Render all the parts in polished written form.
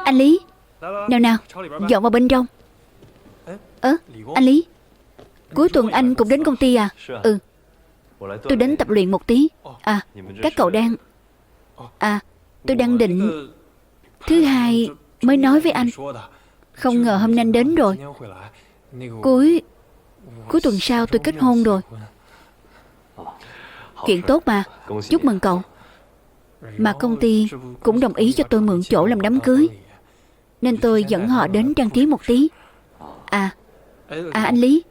Anh Lý, nào nào, dọn vào bên trong. Anh Lý, cuối tuần anh cũng đến công ty à? Ừ, tôi đến tập luyện một tí. À, các cậu đang... À, tôi đang định thứ hai mới nói với anh. Không ngờ hôm nay anh đến rồi. Cuối tuần sau tôi kết hôn rồi. Chuyện tốt mà, chúc mừng cậu. Mà công ty cũng đồng ý cho tôi mượn chỗ làm đám cưới, nên tôi dẫn họ đến trang trí một tí. À anh Lý,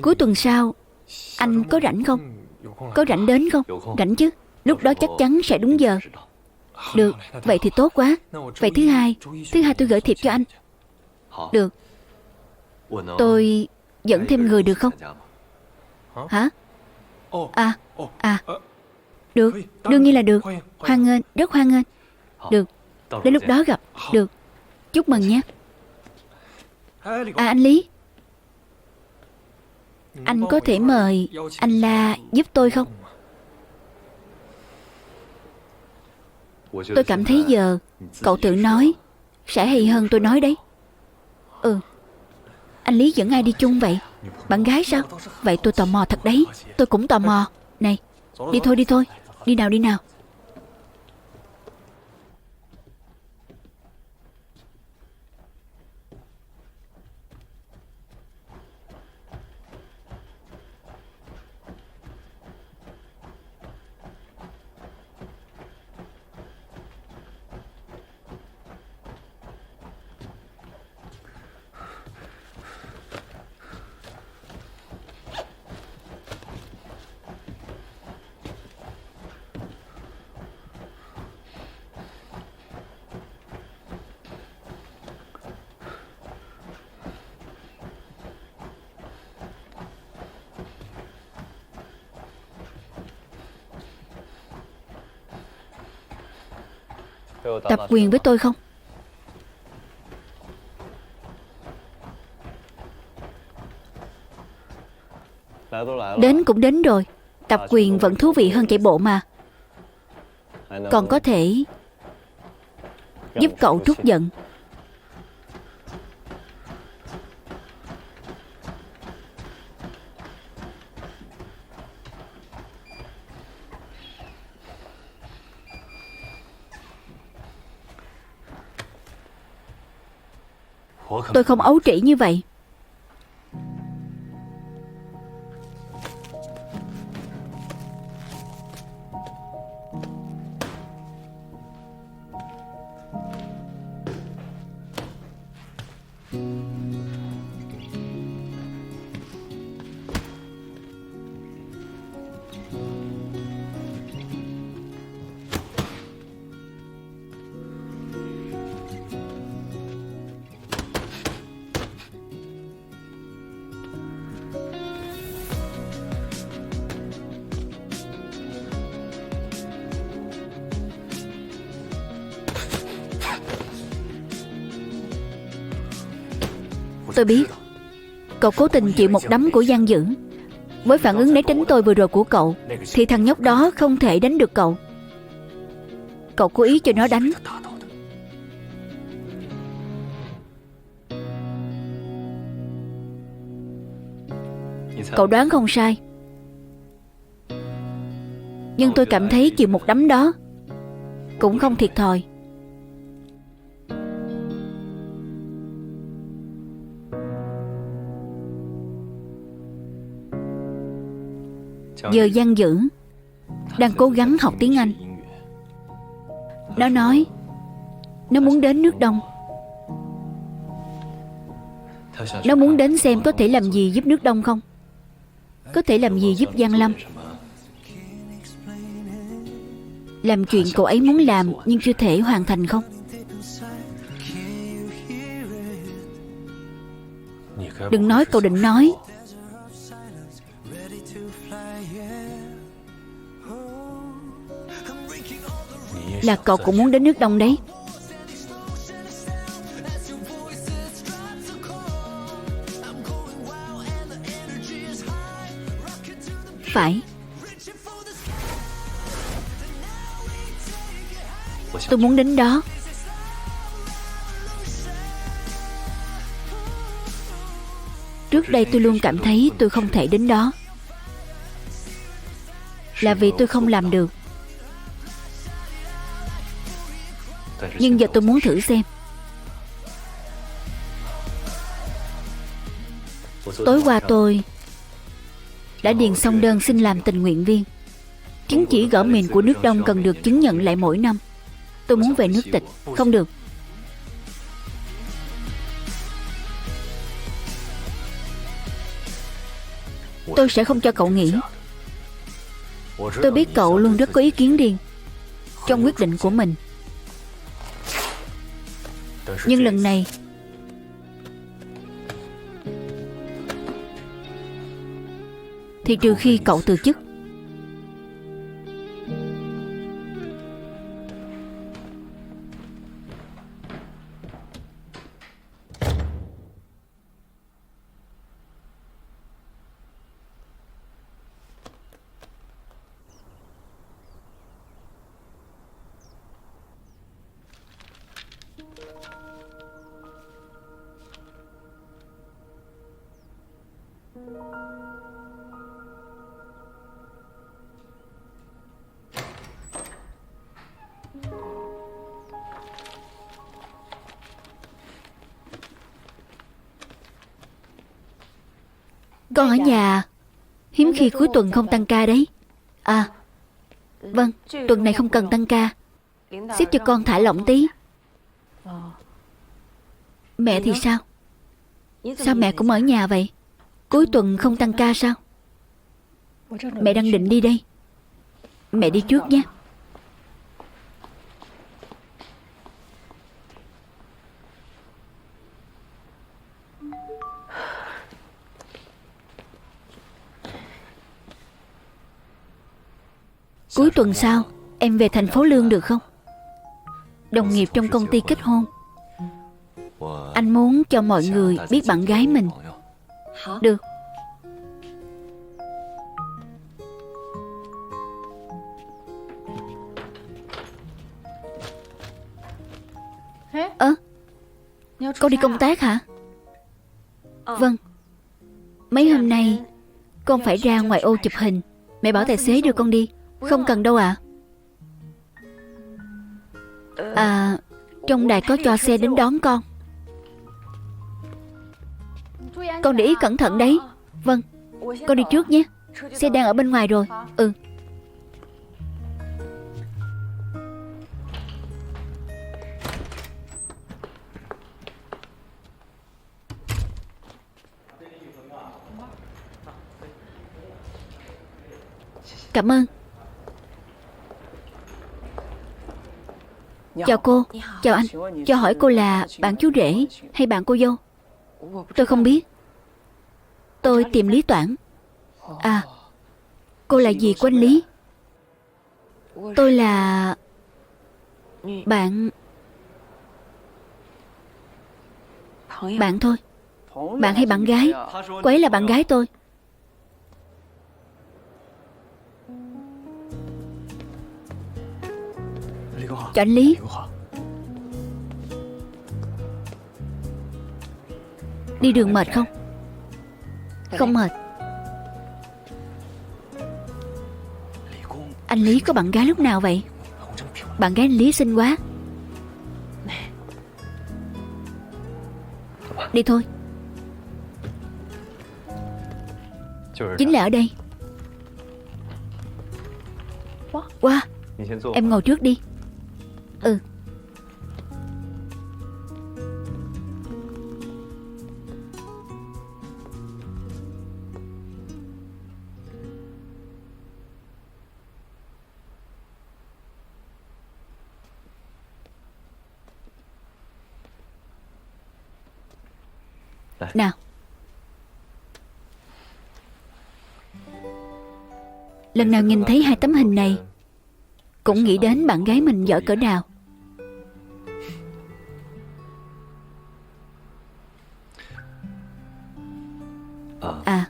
cuối tuần sau anh có rảnh không? Có rảnh đến không? Rảnh chứ, lúc đó chắc chắn sẽ đúng giờ. Được, vậy thì tốt quá. Vậy thứ hai tôi gửi thiệp cho anh. Được. Tôi dẫn thêm người được không? Hả? Được, đương nhiên là được. Hoan nghênh, rất hoan nghênh. Được, đến lúc đó gặp. Được, chúc mừng nhé. À anh Lý, anh có thể mời anh La giúp tôi không? Tôi cảm thấy giờ cậu tự nói sẽ hay hơn tôi nói đấy. Ừ. Anh Lý dẫn ai đi chung vậy? Bạn gái sao? Vậy tôi tò mò thật đấy. Tôi cũng tò mò. Này, đi thôi. Đi nào. Tập quyền với tôi không? Đến cũng đến rồi. Tập quyền vẫn thú vị hơn chạy bộ mà. Còn có thể giúp cậu trút giận. Tôi không ấu trĩ như vậy. Tôi biết cậu cố tình chịu một đấm của Giang Dữ. Với phản ứng né tránh tôi vừa rồi của cậu thì thằng nhóc đó không thể đánh được cậu. Cậu cố ý cho nó đánh. Cậu đoán không sai. Nhưng tôi cảm thấy chịu một đấm đó cũng không thiệt thòi. Giờ Giang Dữ đang cố gắng học tiếng Anh. Nó nói nó muốn đến nước Đông. Nó muốn đến xem có thể làm gì giúp nước Đông không, có thể làm gì giúp Giang Lâm, làm chuyện cậu ấy muốn làm nhưng chưa thể hoàn thành không. Đừng nói cậu định nói là cậu cũng muốn đến nước Đông đấy. Phải. Tôi muốn đến đó. Trước đây tôi luôn cảm thấy tôi không thể đến đó, là vì tôi không làm được. Nhưng giờ tôi muốn thử xem. Tối qua tôi đã điền xong đơn xin làm tình nguyện viên. Chứng chỉ gõ mìn của nước Đông cần được chứng nhận lại mỗi năm. Tôi muốn về nước tịch. Không được. Tôi sẽ không cho cậu nghỉ. Tôi biết cậu luôn rất có ý kiến riêng trong quyết định của mình. Nhưng lần này thì trừ khi cậu từ chức. Con ở nhà. Hiếm khi cuối tuần không tăng ca đấy. À, vâng, tuần này không cần tăng ca. Xếp cho con thả lỏng tí. Mẹ thì sao? Sao mẹ cũng ở nhà vậy? Cuối tuần không tăng ca sao? Mẹ đang định đi đây. Mẹ đi trước nhé. Cuối tuần sau em về thành phố Lương được không? Đồng nghiệp trong công ty kết hôn. Anh muốn cho mọi người biết bạn gái mình. Được. Con đi công tác hả? Vâng. Mấy hôm nay con phải ra ngoài ô chụp hình. Mẹ bảo tài xế đưa con đi. Không cần đâu ạ. À, trong đài có cho xe đến đón con. Con để ý cẩn thận đấy. Vâng, con đi trước nhé. Xe đang ở bên ngoài rồi. Ừ. Cảm ơn. Chào cô. Chào anh. Cho hỏi cô là bạn chú rể hay bạn cô dâu? Tôi không biết. Tôi tìm Lý Toản. À, cô là gì của anh Lý? Tôi là bạn thôi. Bạn hay bạn gái? Cô ấy là bạn gái tôi. Chào anh Lý. Đi đường mệt không? Không mệt. Anh Lý có bạn gái lúc nào vậy? Bạn gái anh Lý xinh quá. Đi thôi. Chính là ở đây. Wow, em ngồi trước đi. Ừ. Nào. Lần nào nhìn thấy hai tấm hình này cũng nghĩ đến bạn gái mình giỏi cỡ nào. À,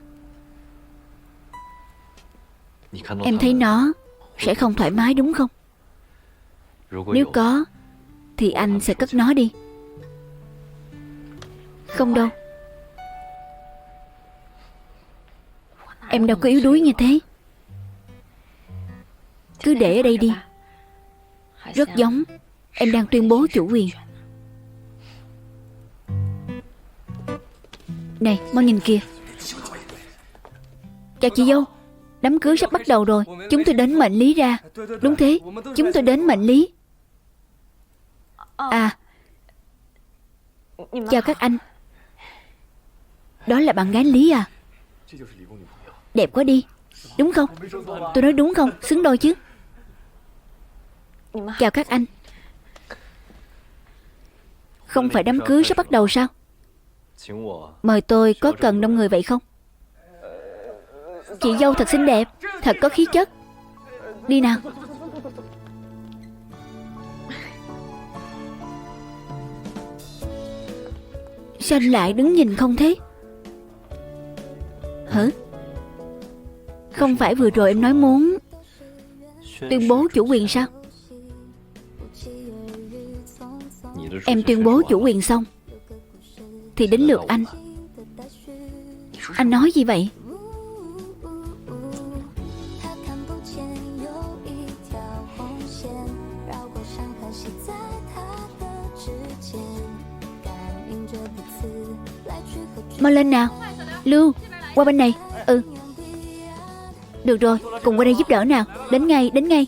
em thấy nó sẽ không thoải mái đúng không? Nếu có thì anh sẽ cất nó đi. Không đâu. Em đâu có yếu đuối như thế. Cứ để ở đây đi. Rất giống em đang tuyên bố chủ quyền. Này, mau nhìn kìa. Chào chị dâu. Đám cưới sắp bắt đầu rồi. Chúng tôi đến mệnh lý ra. Đúng thế, chúng tôi đến mệnh lý. À, chào các anh. Đó là bạn gái Lý à? Đẹp quá đi. Đúng không? Tôi nói đúng không? Xứng đôi chứ. Chào các anh. Không phải đám cưới sắp bắt đầu sao? Mời tôi, có cần đông người vậy không? Chị dâu thật xinh đẹp, thật có khí chất. Đi nào. Sao anh lại đứng nhìn không thế? Hả? Không phải vừa rồi em nói muốn tuyên bố chủ quyền sao? Em tuyên bố chủ quyền xong thì đến lượt anh. Anh nói gì vậy? Mau lên nào. Lưu, qua bên này. Ừ. Được rồi, cùng qua đây giúp đỡ nào. Đến ngay, đến ngay.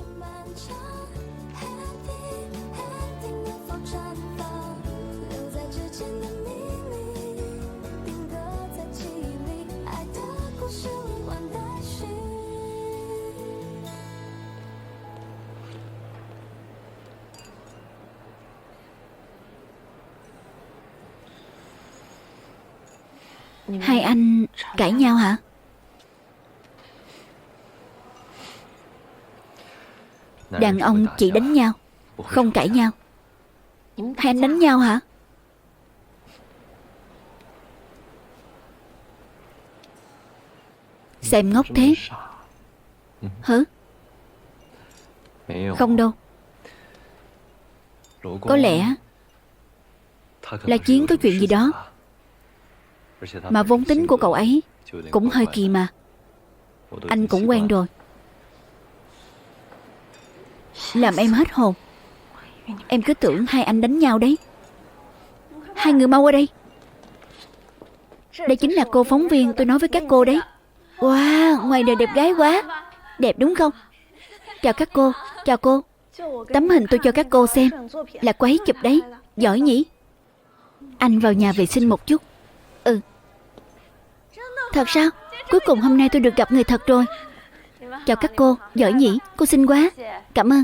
Hai anh cãi nhau hả? Đàn ông chỉ đánh nhau, không cãi nhau. Hai anh đánh nhau hả? Xem ngốc thế. Hả? Không đâu. Có lẽ là Chiến có chuyện gì đó. Mà vốn tính của cậu ấy cũng hơi kỳ mà. Anh cũng quen rồi. Làm em hết hồn. Em cứ tưởng hai anh đánh nhau đấy. Hai người mau qua đây. Đây chính là cô phóng viên tôi nói với các cô đấy. Wow, ngoài đời đẹp gái quá. Đẹp đúng không? Chào các cô, chào cô. Tấm hình tôi cho các cô xem là cô ấy chụp đấy. Giỏi nhỉ? Anh vào nhà vệ sinh một chút. Ừ. Thật sao? Cuối cùng hôm nay tôi được gặp người thật rồi. Chào các cô, giỏi nhỉ? Cô xinh quá. Cảm ơn.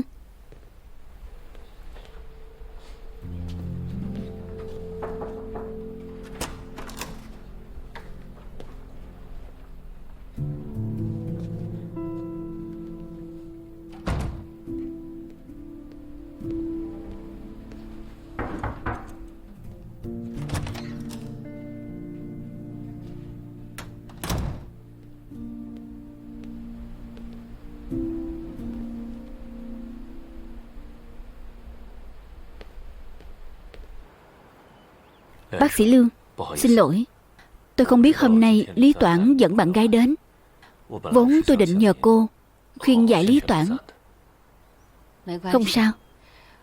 Bác sĩ Lương, xin lỗi. Tôi không biết hôm nay Lý Toản dẫn bạn gái đến. Vốn tôi định nhờ cô khuyên giải Lý Toản. Không sao.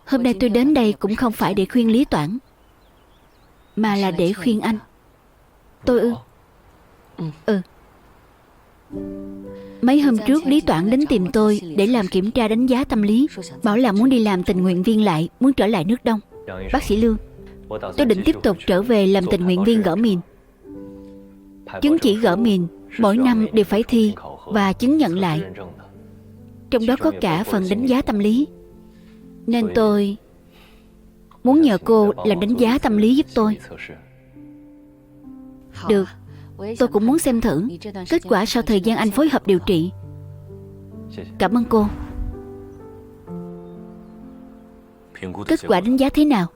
Hôm nay tôi đến đây cũng không phải để khuyên Lý Toản, mà là để khuyên anh. Tôi ư? Ừ. Mấy hôm trước Lý Toản đến tìm tôi để làm kiểm tra đánh giá tâm lý. Bảo là muốn đi làm tình nguyện viên lại, muốn trở lại nước Đông. Bác sĩ Lương, tôi định tiếp tục trở về làm tình nguyện viên gỡ mìn. Chứng chỉ gỡ mìn mỗi năm đều phải thi và chứng nhận lại. Trong đó có cả phần đánh giá tâm lý. Nên tôi muốn nhờ cô làm đánh giá tâm lý giúp tôi. Được. Tôi cũng muốn xem thử kết quả sau thời gian anh phối hợp điều trị. Cảm ơn cô. Kết quả đánh giá thế nào?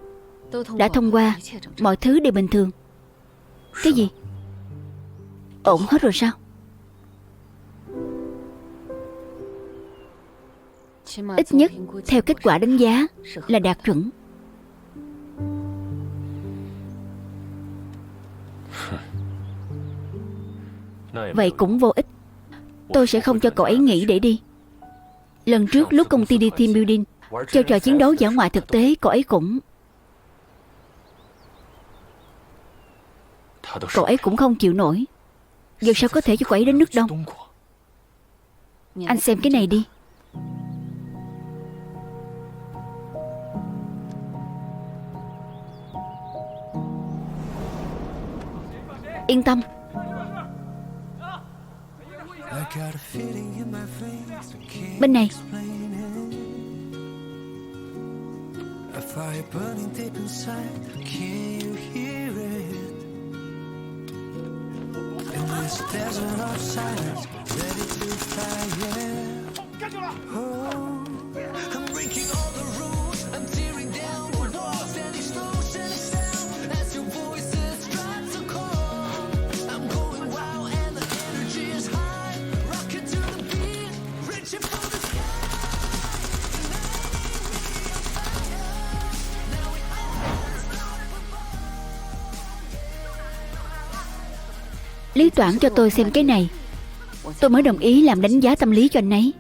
Đã thông qua. Mọi thứ đều bình thường. Cái gì? Ổn hết rồi sao? Ít nhất theo kết quả đánh giá là đạt chuẩn. Vậy cũng vô ích. Tôi sẽ không cho cậu ấy nghỉ để đi. Lần trước lúc công ty đi team building, chơi trò chiến đấu dã ngoại thực tế, cậu ấy cũng không chịu nổi. Giờ sao có thể cho cậu ấy đến nước Đông? Anh xem cái này đi. Yên tâm. Bên này. Lý Toản cho tôi xem cái này, tôi mới đồng ý làm đánh giá tâm lý cho anh ấy.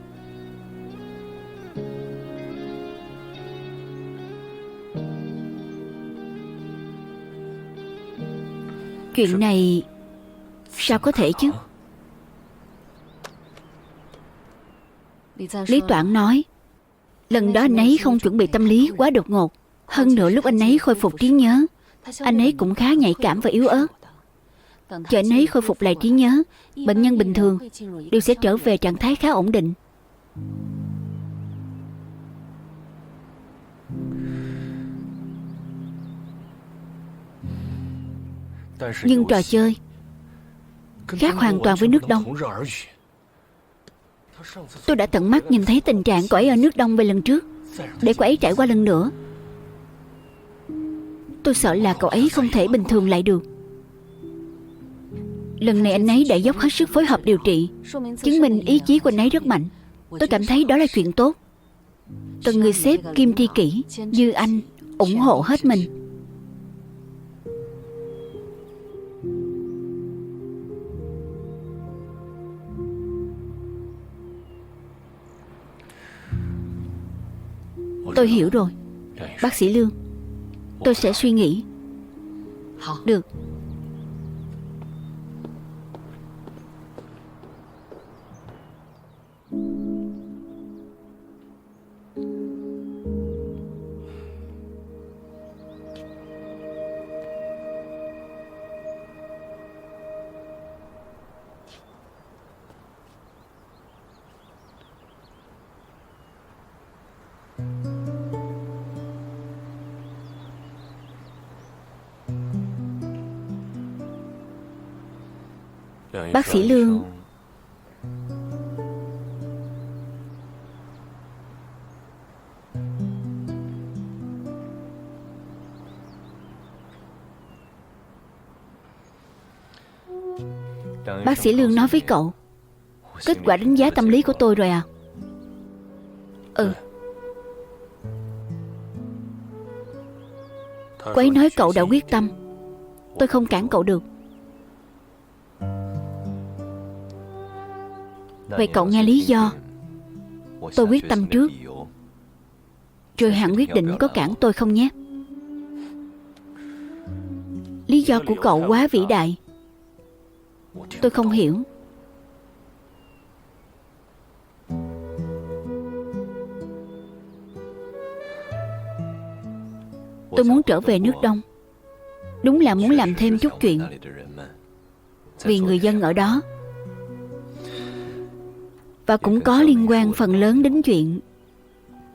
Chuyện này sao có thể chứ? Lý Toản nói lần đó anh ấy không chuẩn bị tâm lý quá đột ngột. Hơn nữa lúc anh ấy khôi phục trí nhớ, anh ấy cũng khá nhạy cảm và yếu ớt. Chờ anh ấy khôi phục lại trí nhớ, bệnh nhân bình thường đều sẽ trở về trạng thái khá ổn định. Nhưng trò chơi khác hoàn toàn với nước Đông. Tôi đã tận mắt nhìn thấy tình trạng cậu ấy ở nước Đông về lần trước. Để cậu ấy trải qua lần nữa, tôi sợ là cậu ấy không thể bình thường lại được. Lần này anh ấy đã dốc hết sức phối hợp điều trị, chứng minh ý chí của anh ấy rất mạnh. Tôi cảm thấy đó là chuyện tốt. Từng người sếp kim tri kỷ như anh ủng hộ hết mình. Tôi hiểu rồi, bác sĩ Lương. Tôi sẽ suy nghĩ. Được. Bác sĩ Lương, bác sĩ Lương nói với cậu kết quả đánh giá tâm lý của tôi rồi à? Ừ. Cô ấy nói cậu đã quyết tâm. Tôi không cản cậu được. Vậy cậu nghe lý do. Tôi quyết tâm trước, rồi hẳn quyết định có cản tôi không nhé. Lý do của cậu quá vĩ đại. Tôi không hiểu. Tôi muốn trở về nước Đông. Đúng là muốn làm thêm chút chuyện vì người dân ở đó. Và cũng có liên quan phần lớn đến chuyện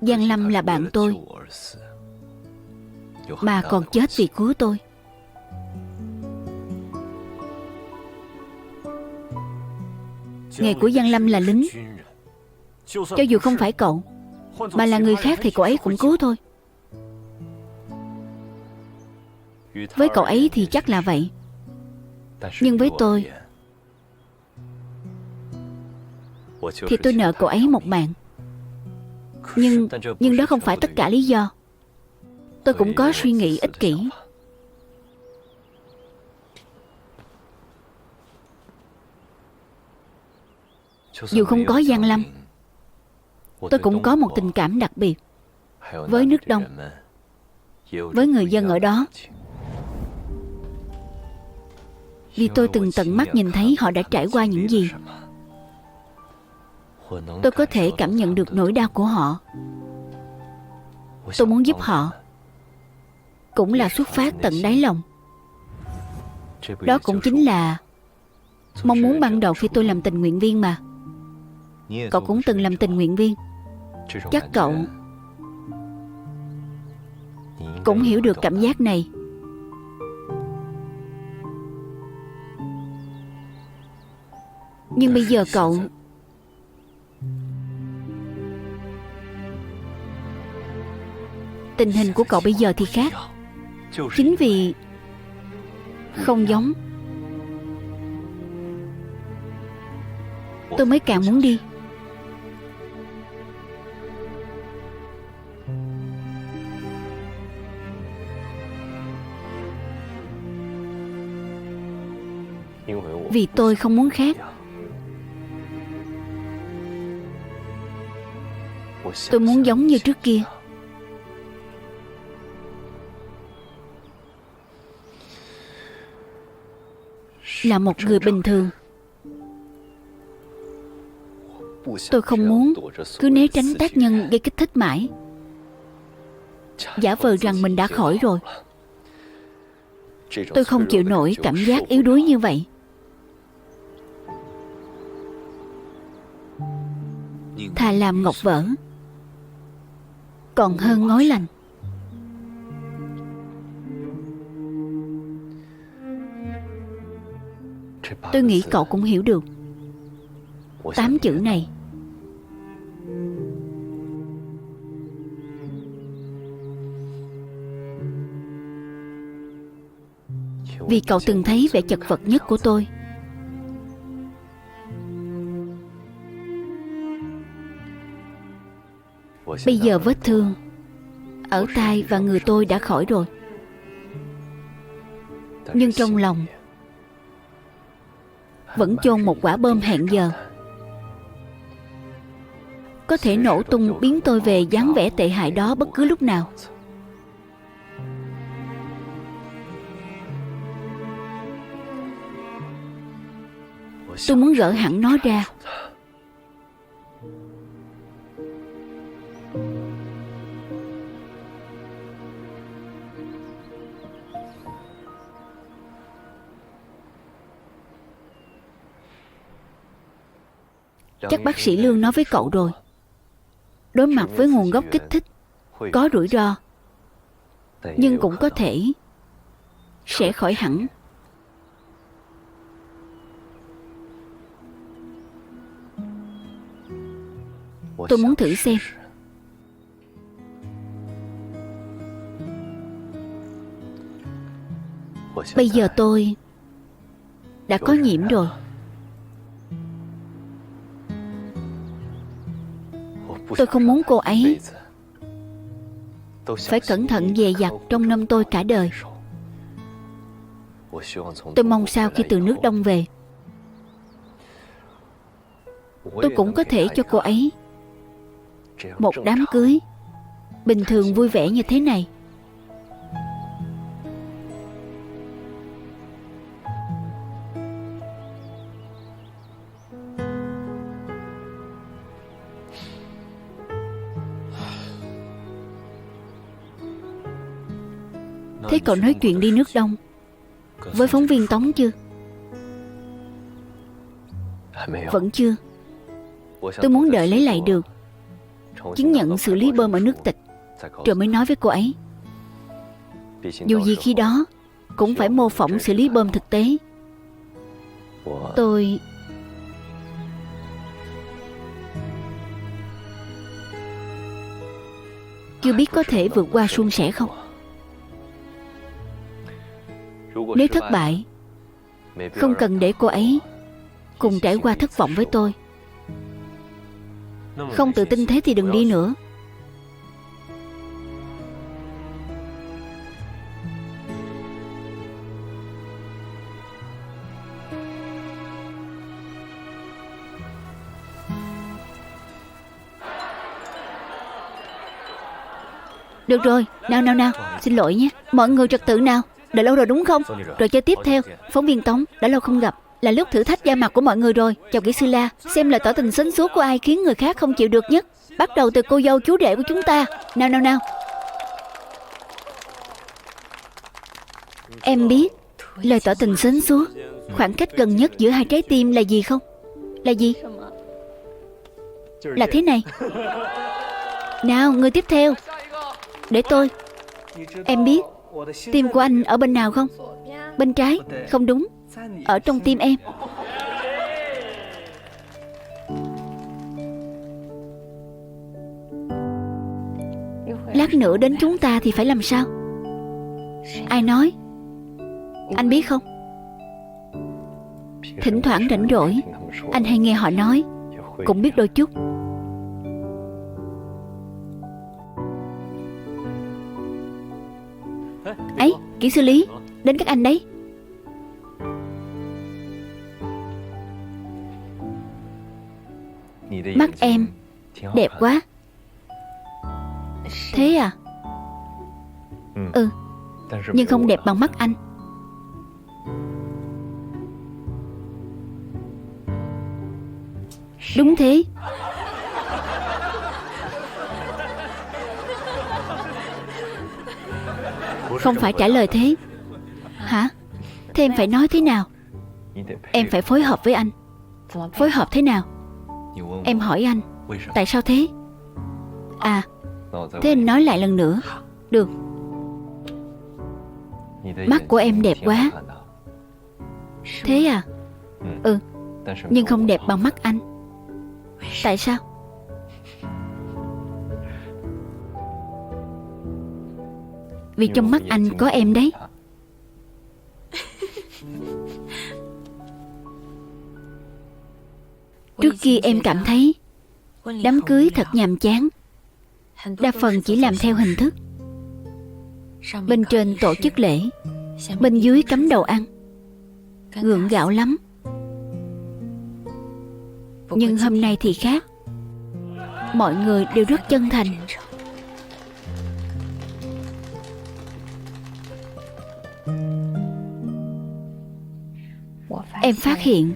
Giang Lâm là bạn tôi, mà còn chết vì cứu tôi. Nghề của Giang Lâm là lính. Cho dù không phải cậu, mà là người khác thì cậu ấy cũng cứu thôi. Với cậu ấy thì chắc là vậy. Nhưng với tôi thì tôi nợ cậu ấy một mạng. Nhưng đó không phải tất cả lý do. Tôi cũng có suy nghĩ ích kỷ. Dù không có Giang Lâm, tôi cũng có một tình cảm đặc biệt với nước Đông, với người dân ở đó. Vì tôi từng tận mắt nhìn thấy họ đã trải qua những gì. Tôi có thể cảm nhận được nỗi đau của họ. Tôi muốn giúp họ, cũng là xuất phát tận đáy lòng. Đó cũng chính là mong muốn ban đầu khi tôi làm tình nguyện viên mà. Cậu cũng từng làm tình nguyện viên, chắc cậu cũng hiểu được cảm giác này. Nhưng bây giờ cậu tình hình của cậu bây giờ thì khác. Chính vì không giống, tôi mới càng muốn đi. Vì tôi không muốn khác. Tôi muốn giống như trước kia. Là một người bình thường. Tôi không muốn cứ né tránh tác nhân gây kích thích mãi, giả vờ rằng mình đã khỏi rồi. Tôi không chịu nổi cảm giác yếu đuối như vậy. Thà làm ngọc vỡ còn hơn ngói lành. Tôi nghĩ cậu cũng hiểu được 8 chữ này. Vì cậu từng thấy vẻ chật vật nhất của tôi. Bây giờ vết thương ở tai và người tôi đã khỏi rồi, nhưng trong lòng vẫn chôn một quả bom hẹn giờ, có thể nổ tung biến tôi về dáng vẻ tệ hại đó bất cứ lúc nào. Tôi muốn gỡ hẳn nó ra. Chắc bác sĩ Lương nói với cậu rồi. Đối mặt với nguồn gốc kích thích có rủi ro, nhưng cũng có thể sẽ khỏi hẳn. Tôi muốn thử xem. Bây giờ tôi đã có nhiễm rồi. Tôi không muốn cô ấy phải cẩn thận dè dặt trông nom tôi cả đời. Tôi mong sau khi từ nước Đông về, tôi cũng có thể cho cô ấy một đám cưới bình thường vui vẻ như thế này. Thế cậu nói chuyện đi nước Đông với phóng viên Tống chưa? Vẫn chưa. Tôi muốn đợi lấy lại được chứng nhận xử lý bom ở nước Tịch rồi mới nói với cô ấy. Dù gì khi đó cũng phải mô phỏng xử lý bom thực tế. Tôi chưa biết có thể vượt qua suôn sẻ không. Nếu thất bại, không cần để cô ấy cùng trải qua thất vọng với tôi. Không tự tin thế thì đừng đi nữa. Được rồi, nào nào nào, xin lỗi nhé. Mọi người trật tự nào. Đợi lâu rồi đúng không? Rồi chơi tiếp theo. Phóng viên Tống, đã lâu không gặp. Là lúc thử thách da mặt của mọi người rồi. Chào kỹ sư La, xem lời tỏ tình sến súa của ai khiến người khác không chịu được nhất. Bắt đầu từ cô dâu chú rể của chúng ta. Nào nào nào. Em biết lời tỏ tình sến súa, khoảng cách gần nhất giữa hai trái tim là gì không? Là gì? Là thế này. Nào, người tiếp theo. Để tôi. Em biết tim của anh ở bên nào không? Bên trái. Không đúng, ở trong tim em. Lát nữa đến chúng ta thì phải làm sao? Ai nói? Anh biết không? Thỉnh thoảng rảnh rỗi, anh hay nghe họ nói, cũng biết đôi chút. Ấy, kỹ sư Lý, đến các anh đấy. Mắt em đẹp quá. Thế à? Ừ, nhưng không đẹp bằng mắt anh. Đúng thế. Không phải trả lời thế. Hả? Thế em phải nói thế nào? Em phải phối hợp với anh. Phối hợp thế nào? Em hỏi anh, tại sao thế? À, thế anh nói lại lần nữa. Được. Mắt của em đẹp quá. Thế à? Ừ, nhưng không đẹp bằng mắt anh. Tại sao? Vì trong mắt anh có em đấy. Trước kia em cảm thấy đám cưới thật nhàm chán, đa phần chỉ làm theo hình thức. Bên trên tổ chức lễ, bên dưới cắm đầu ăn, gượng gạo lắm. Nhưng hôm nay thì khác. Mọi người đều rất chân thành. Em phát hiện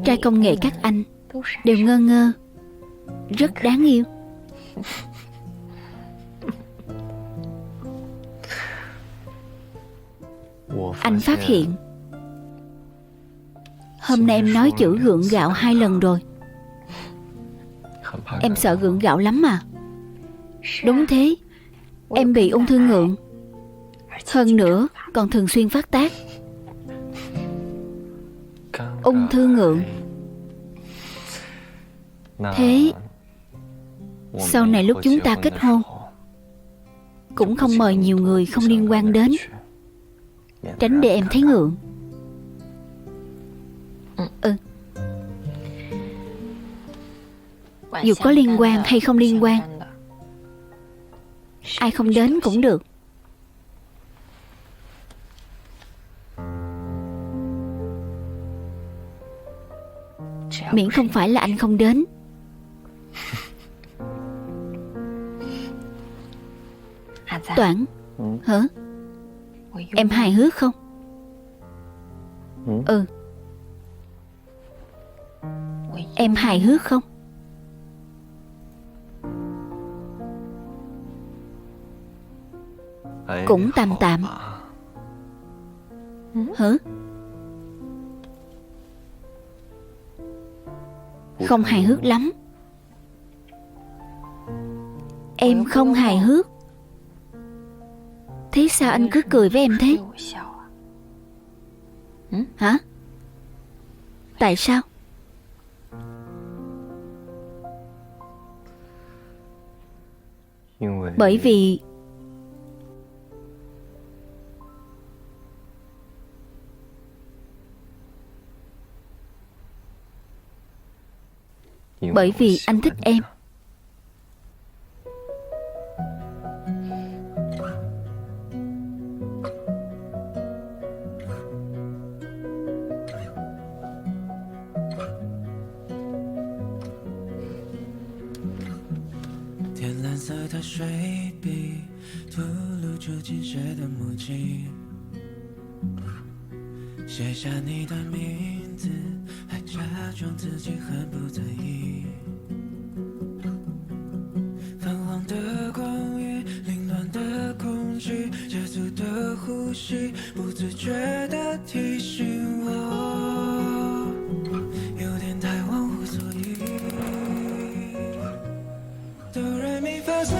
trai công nghệ các anh đều ngơ ngơ, rất đáng yêu. Anh phát hiện hôm nay em nói chữ gượng gạo 2 lần rồi. Em sợ gượng gạo lắm mà. Đúng thế, em bị ung thư ngượng. Hơn nữa còn thường xuyên phát tác. Ung thư ngượng. Thế sau này lúc chúng ta kết hôn cũng không mời nhiều người không liên quan đến, tránh để em thấy ngượng. Ừ, dù có liên quan hay không liên quan, ai không đến cũng được. Miễn không phải là anh không đến. Toản. Hả? Em hài hước không? Ừ. Em hài hước không? Cũng tạm tạm. Hả? Không hài hước lắm. Em không hài hước. Thế sao anh cứ cười với em thế? Hả? Tại sao? Bởi vì anh thích em. 蓝色的水笔吐露出进水的默契，写下你的名字，还假装自己很不在意。泛黄的光晕，凌乱的空气，加速的呼吸，不自觉地提醒我，有点太忘乎所以。哆来咪发嗦，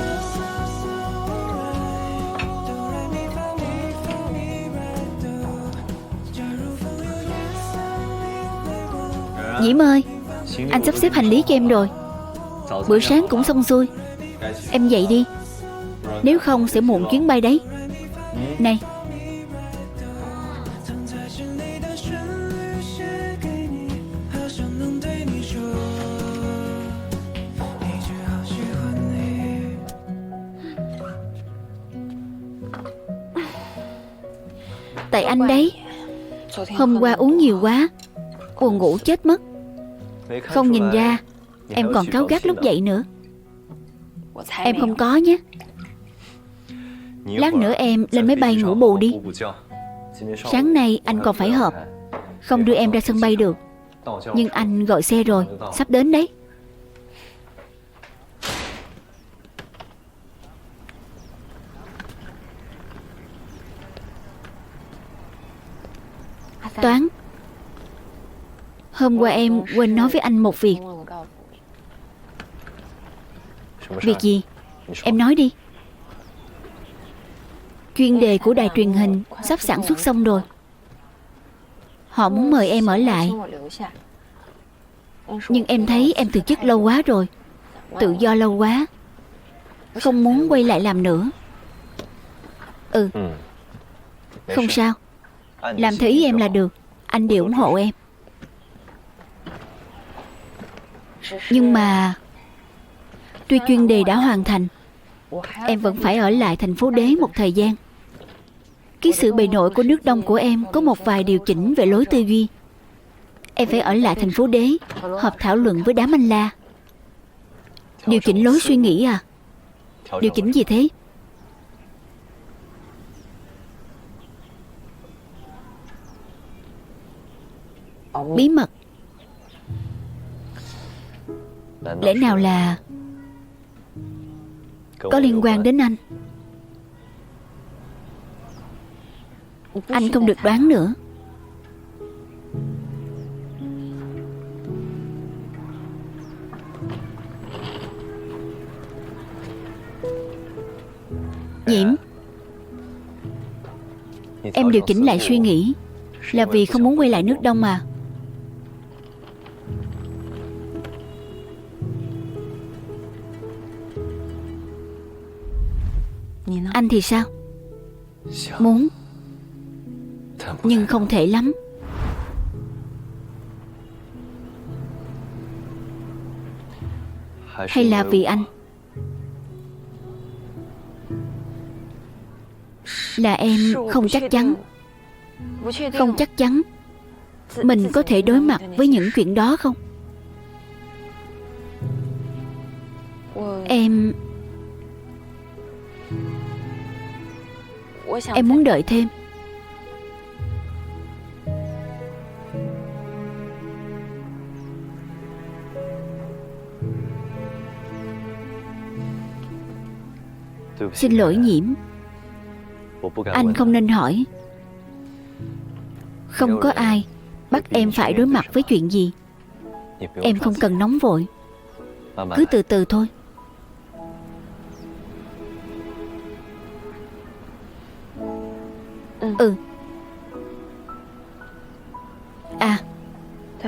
哆来咪发咪发咪来哆。假如风有点散，你会不？ Nhiễm ơi, anh sắp xếp hành lý cho em rồi. Bữa sáng cũng xong xuôi. Em dậy đi, nếu không sẽ muộn chuyến bay đấy. Này, 藏在心里的旋律写给你，好想能对你说，一直好喜欢你。 tại anh đấy. Hôm qua uống nhiều quá, buồn ngủ chết mất. Không nhìn ra em còn cáu gắt lúc dậy nữa. Em không có nhé. Lát nữa em lên máy bay ngủ bù đi. Sáng nay anh còn phải họp, không đưa em ra sân bay được. Nhưng anh gọi xe rồi, sắp đến đấy. Toán, hôm qua em quên nói với anh một việc. Việc gì? Em nói đi. Chuyên đề của đài truyền hình sắp sản xuất xong rồi. Họ muốn mời em ở lại, nhưng em thấy em từ chức lâu quá rồi, tự do lâu quá, không muốn quay lại làm nữa. Không sao, làm theo ý em là được. Anh đều ủng hộ em. Nhưng mà tuy chuyên đề đã hoàn thành, em vẫn phải ở lại thành phố đế một thời gian. Ký sự bề nội của nước Đông của em có một vài điều chỉnh về lối tư duy. Em phải ở lại thành phố đế, họp thảo luận với đám anh La. Điều chỉnh lối suy nghĩ à? Điều chỉnh gì thế? Bí mật. Lẽ nào là có liên quan đến anh? Anh không được đoán nữa. Nhiễm, em điều chỉnh lại suy nghĩ là vì không muốn quay lại nước Đông mà. Anh thì sao? Muốn, nhưng không thể lắm. Hay là vì anh? Là em không chắc chắn. Không chắc chắn mình có thể đối mặt với những chuyện đó không? Em muốn đợi thêm. Xin lỗi Nhiễm, anh không nên hỏi. Không có ai bắt em phải đối mặt với chuyện gì. Em không cần nóng vội, cứ từ từ thôi. À,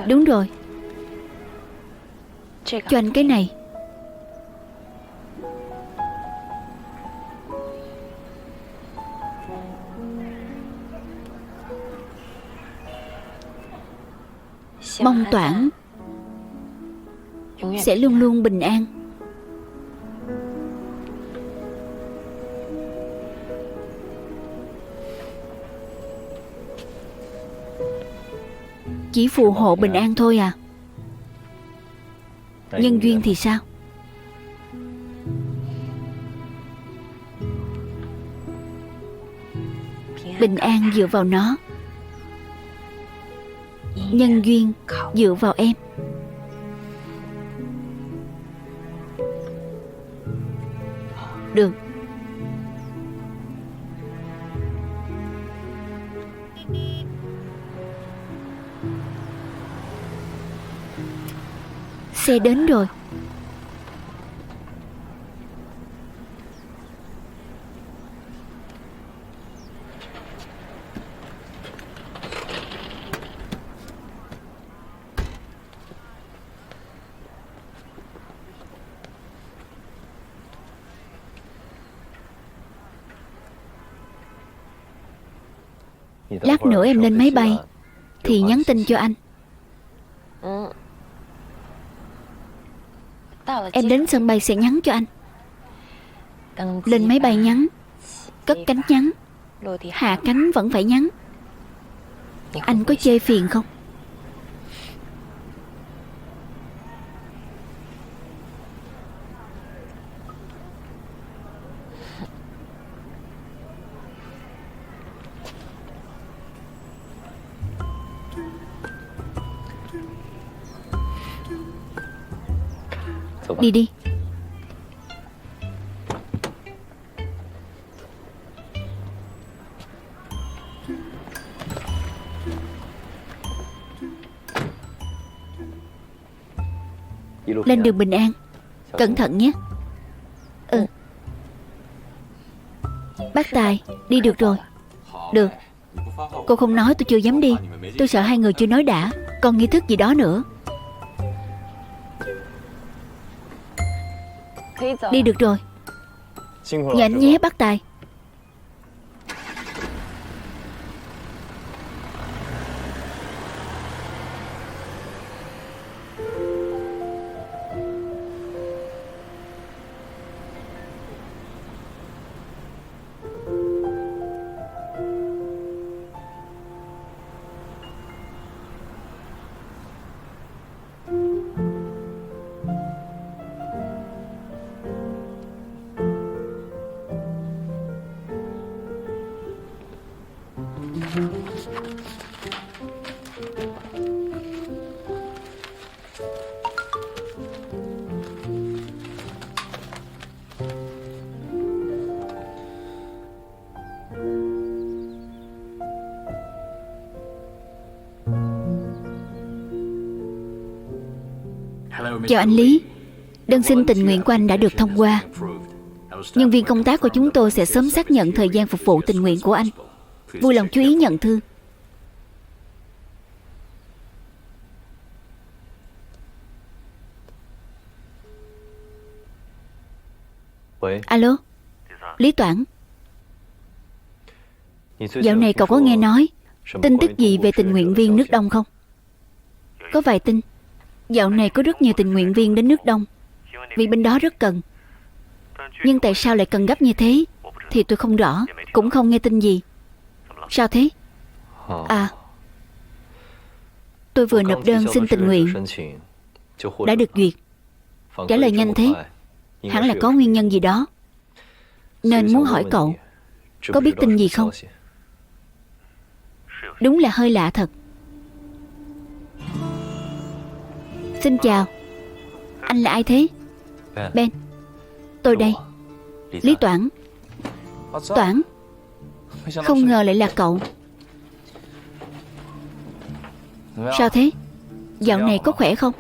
đúng rồi, cho anh cái này. Mong Toản sẽ luôn luôn bình an. Chỉ phù hộ bình an thôi à? Nhân duyên thì sao? Bình an dựa vào nó, nhân duyên dựa vào em. Được. Xe đến rồi. Lát nữa em lên máy bay thì nhắn tin cho anh. Em đến sân bay sẽ nhắn cho anh. Lên máy bay nhắn, cất cánh nhắn, hạ cánh vẫn phải nhắn. Anh có chê phiền không? Đi đi. Lên đường bình an. Cẩn thận nhé. Bác Tài, đi được rồi. Được. Cô không nói tôi chưa dám đi. Tôi sợ hai người chưa nói đã còn nghi thức gì đó nữa. Đi được rồi. Dạ anh nhé bác Tài. Chào anh Lý. Đơn xin tình nguyện của anh đã được thông qua. Nhân viên công tác của chúng tôi sẽ sớm xác nhận thời gian phục vụ tình nguyện của anh. Vui lòng chú ý nhận thư. Alo, Lý Toản. Dạo này cậu có nghe nói tin tức gì về tình nguyện viên nước Đông không? Có vài tin. Dạo này có rất nhiều tình nguyện viên đến nước Đông vì bên đó rất cần. Nhưng tại sao lại cần gấp như thế thì tôi không rõ, cũng không nghe tin gì. Sao thế? À, tôi vừa nộp đơn xin tình nguyện đã được duyệt. Trả lời nhanh thế, hẳn là có nguyên nhân gì đó, nên muốn hỏi cậu có biết tin gì không? Đúng là hơi lạ thật. Xin chào. Anh là ai thế? Ben. Tôi đây. Lý Toản. Toản. Không ngờ lại là cậu. Sao thế? Dạo này có khỏe không?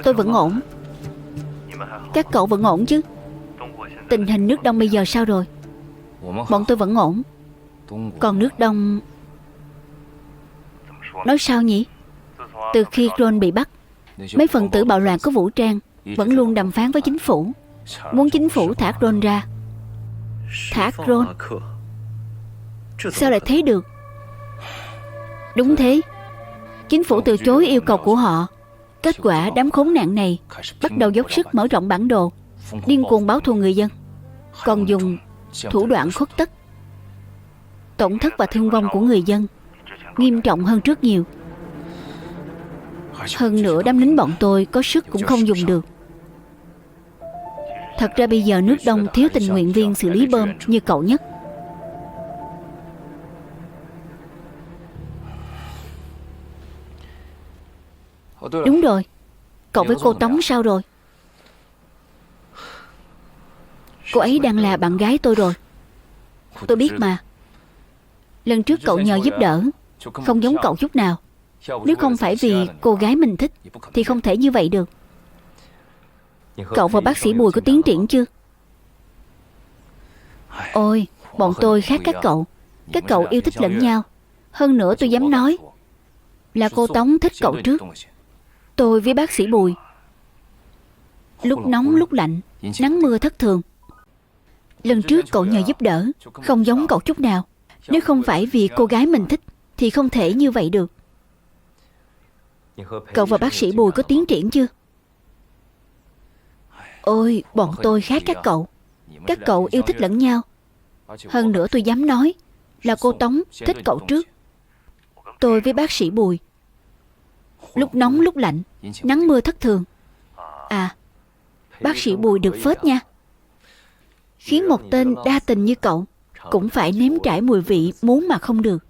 Tôi vẫn ổn. Các cậu vẫn ổn chứ? Tình hình nước Đông bây giờ sao rồi? Bọn tôi vẫn ổn. Còn nước Đông... Nói sao nhỉ? Từ khi Ron bị bắt, mấy phần tử bạo loạn có vũ trang vẫn luôn đàm phán với chính phủ, muốn chính phủ thả Ron ra. Thả Ron? Sao lại thế được? Đúng thế. Chính phủ từ chối yêu cầu của họ. Kết quả đám khốn nạn này bắt đầu dốc sức mở rộng bản đồ, điên cuồng báo thù người dân, còn dùng thủ đoạn khuất tất. Tổn thất và thương vong của người dân nghiêm trọng hơn trước nhiều. Hơn nữa đám lính bọn tôi có sức cũng không dùng được. Thật ra bây giờ nước Đông thiếu tình nguyện viên xử lý bom như cậu nhất. Đúng rồi, cậu với cô Tống sao rồi? Cô ấy đang là bạn gái tôi rồi. Tôi biết mà. Lần trước cậu nhờ giúp đỡ, không giống cậu chút nào. Nếu không phải vì cô gái mình thích thì không thể như vậy được. Cậu và bác sĩ Bùi có tiến triển chưa? Ôi, bọn tôi khác các cậu. Các cậu yêu thích lẫn nhau. Hơn nữa tôi dám nói là cô Tống thích cậu trước. Tôi với bác sĩ Bùi lúc nóng lúc lạnh, nắng mưa thất thường. Lần trước cậu nhờ giúp đỡ, không giống cậu chút nào. Nếu không phải vì cô gái mình thích thì không thể như vậy được. Cậu và bác sĩ Bùi có tiến triển chưa? Ôi, bọn tôi khác các cậu. Các cậu yêu thích lẫn nhau. Hơn nữa tôi dám nói là cô Tống thích cậu trước. Tôi với bác sĩ Bùi lúc nóng lúc lạnh, nắng mưa thất thường. À, bác sĩ Bùi được phết nha. Khiến một tên đa tình như cậu cũng phải nếm trải mùi vị muốn mà không được.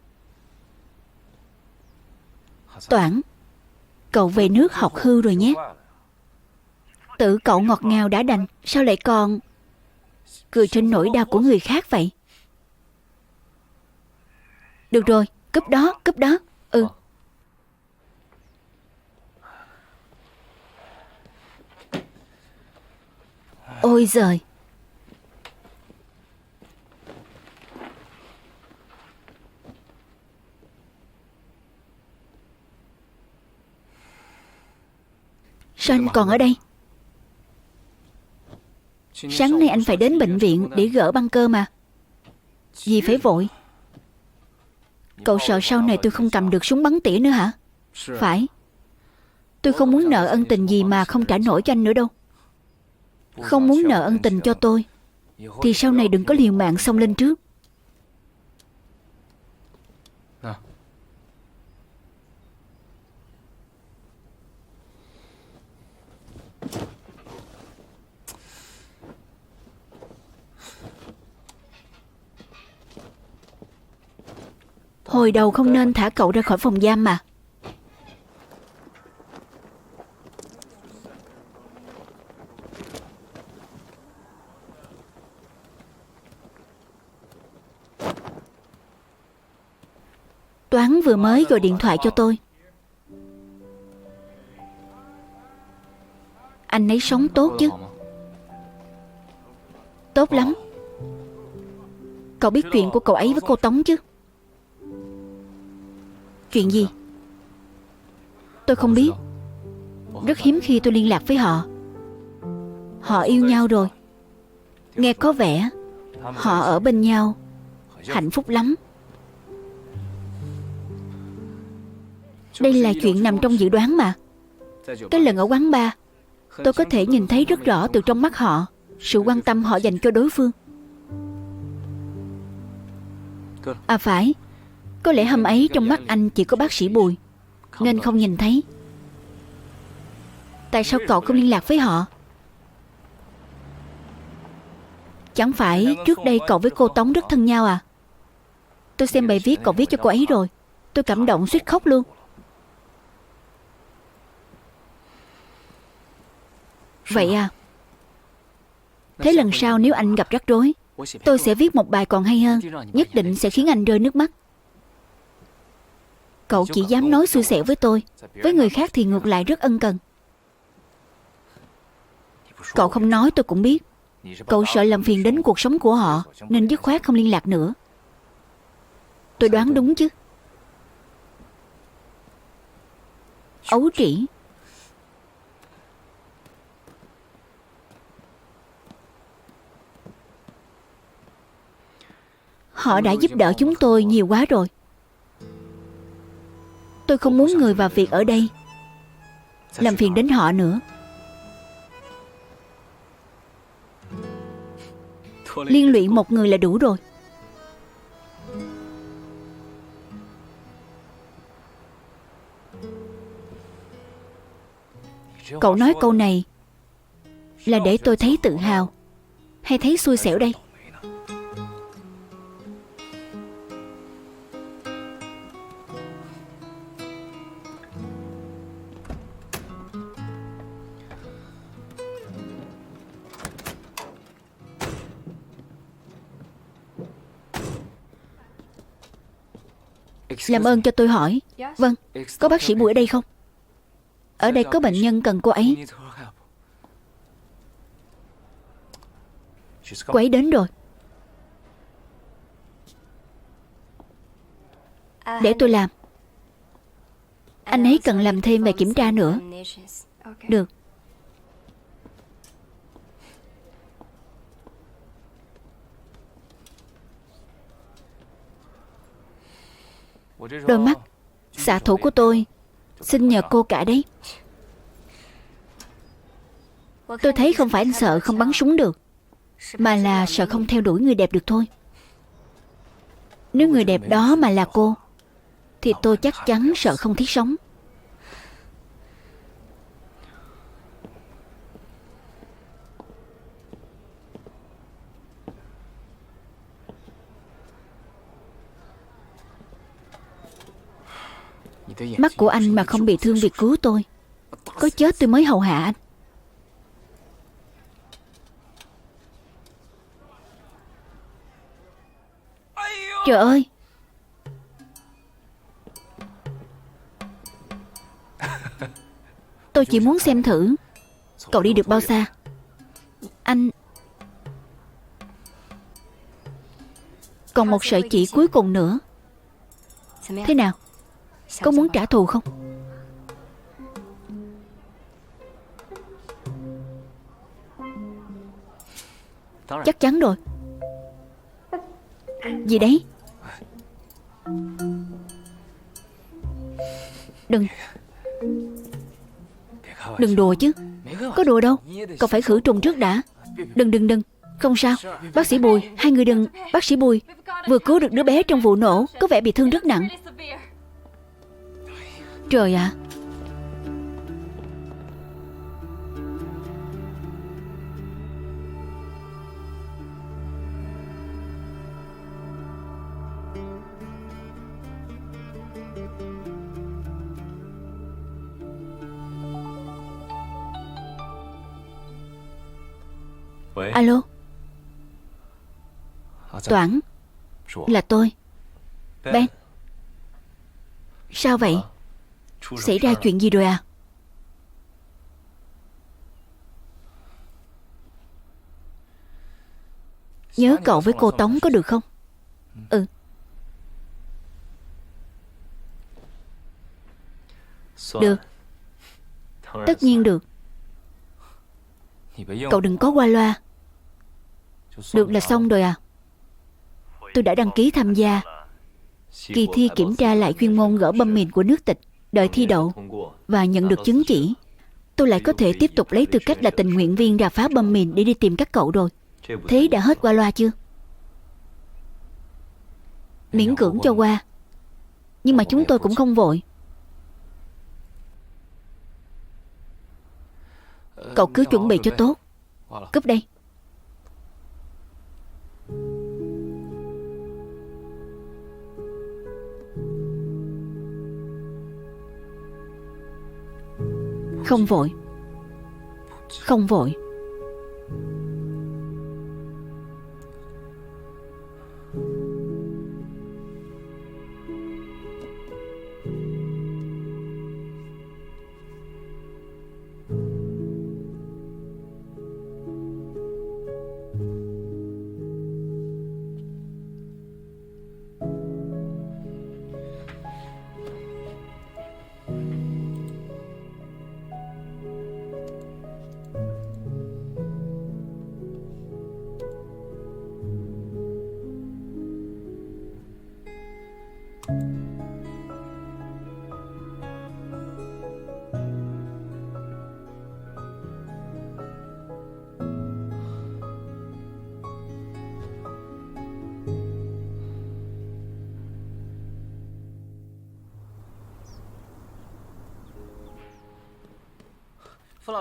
Toản, cậu về nước học hư rồi nhé. Tự cậu ngọt ngào đã đành, sao lại còn cười trên nỗi đau của người khác vậy? Được rồi, cúp đó, cúp đó. Ừ. Ôi giời. Sao anh còn ở đây? Sáng nay anh phải đến bệnh viện để gỡ băng cơ mà. Gì phải vội? Cậu sợ sau này tôi không cầm được súng bắn tỉa nữa hả? Phải. Tôi không muốn nợ ân tình gì mà không trả nổi cho anh nữa đâu. Không muốn nợ ân tình cho tôi thì sau này đừng có liều mạng xông lên trước. Hồi đầu không nên thả cậu ra khỏi phòng giam mà. Toán vừa mới gọi điện thoại cho tôi. Anh ấy sống tốt chứ? Tốt lắm. Cậu biết chuyện của cậu ấy với cô Tống chứ? Chuyện gì? Tôi không biết. Rất hiếm khi tôi liên lạc với họ. Họ yêu nhau rồi. Nghe có vẻ họ ở bên nhau hạnh phúc lắm. Đây là chuyện nằm trong dự đoán mà. Cái lần ở quán bar, tôi có thể nhìn thấy rất rõ từ trong mắt họ sự quan tâm họ dành cho đối phương. À phải, có lẽ hôm ấy trong mắt anh chỉ có bác sĩ Bùi nên không nhìn thấy. Tại sao cậu không liên lạc với họ? Chẳng phải trước đây cậu với cô Tống rất thân nhau à? Tôi xem bài viết cậu viết cho cô ấy rồi. Tôi cảm động suýt khóc luôn. Vậy à? Thế lần sau nếu anh gặp rắc rối, tôi sẽ viết một bài còn hay hơn. Nhất định sẽ khiến anh rơi nước mắt. Cậu chỉ dám nói xui xẻo với tôi, với người khác thì ngược lại rất ân cần. Cậu không nói tôi cũng biết. Cậu sợ làm phiền đến cuộc sống của họ nên dứt khoát không liên lạc nữa. Tôi đoán đúng chứ? Ấu trĩ. Họ đã giúp đỡ chúng tôi nhiều quá rồi. Tôi không muốn người và việc ở đây làm phiền đến họ nữa. Liên lụy một người là đủ rồi. Cậu nói câu này là để tôi thấy tự hào hay thấy xui xẻo đây? Làm ơn cho tôi hỏi. Vâng, có bác sĩ Bùi ở đây không? Ở đây có bệnh nhân cần cô ấy. Cô ấy đến rồi. Để tôi làm. Anh ấy cần làm thêm bài kiểm tra nữa. Được. Đôi mắt xạ thủ của tôi xin nhờ cô cả đấy. Tôi thấy không phải anh sợ không bắn súng được, mà là sợ không theo đuổi người đẹp được thôi. Nếu người đẹp đó mà là cô, thì tôi chắc chắn sợ không thiết sống. Mắt của anh mà không bị thương vì cứu tôi, có chết tôi mới hầu hạ anh. Trời ơi! Tôi chỉ muốn xem thử cậu đi được bao xa. Anh... Còn một sợi chỉ cuối cùng nữa. Thế nào? Có muốn trả thù không? Chắc chắn rồi. Gì đấy? Đừng đùa chứ. Có đùa đâu. Cậu phải khử trùng trước đã. Đừng. Không sao. Bác sĩ Bùi, hai người đừng. Bác sĩ Bùi vừa cứu được đứa bé trong vụ nổ, có vẻ bị thương rất nặng. Trời ạ! Alo. Toản. Là tôi. Ben. Sao vậy? Xảy ra chuyện gì rồi à? Nhớ cậu với cô Tống có được không? Ừ. Được. Tất nhiên được. Cậu đừng có qua loa. Được là xong rồi à? Tôi đã đăng ký tham gia kỳ thi kiểm tra lại chuyên môn gỡ bơm mìn của nước Tịch, đợi thi đậu và nhận được chứng chỉ. Tôi lại có thể tiếp tục lấy tư cách là tình nguyện viên rà phá bơm mìn để đi tìm các cậu rồi. Thế đã hết qua loa chưa? Miễn cưỡng cho qua. Nhưng mà chúng tôi cũng không vội. Cậu cứ chuẩn bị cho tốt. Cúp đây. Không vội. Không vội.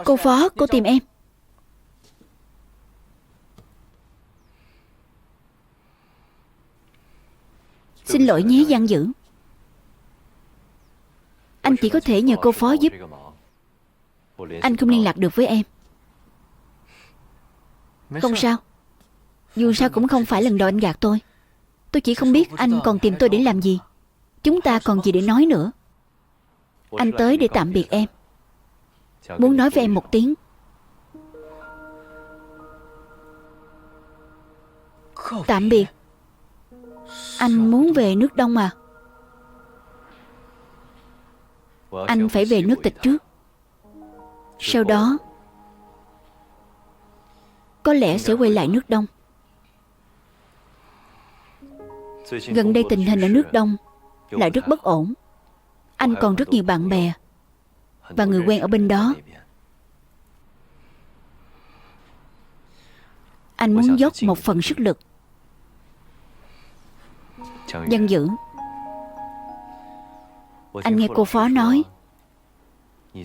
Cô Phó, cô tìm em. Xin lỗi nhé Giang Dữ. Anh chỉ có thể nhờ cô Phó giúp. Anh không liên lạc được với em. Không sao. Dù sao cũng không phải lần đầu anh gạt tôi. Tôi chỉ không biết anh còn tìm tôi để làm gì. Chúng ta còn gì để nói nữa. Anh tới để tạm biệt em. Muốn nói với em một tiếng. Tạm biệt. Anh muốn về nước Đông à? Anh phải về nước Tịch trước. Sau đó có lẽ sẽ quay lại nước Đông. Gần đây tình hình ở nước Đông lại rất bất ổn. Anh còn rất nhiều bạn bè và người quen ở bên đó. Anh muốn dốc một phần sức lực. Văn Dữ, anh nghe cô Phó nói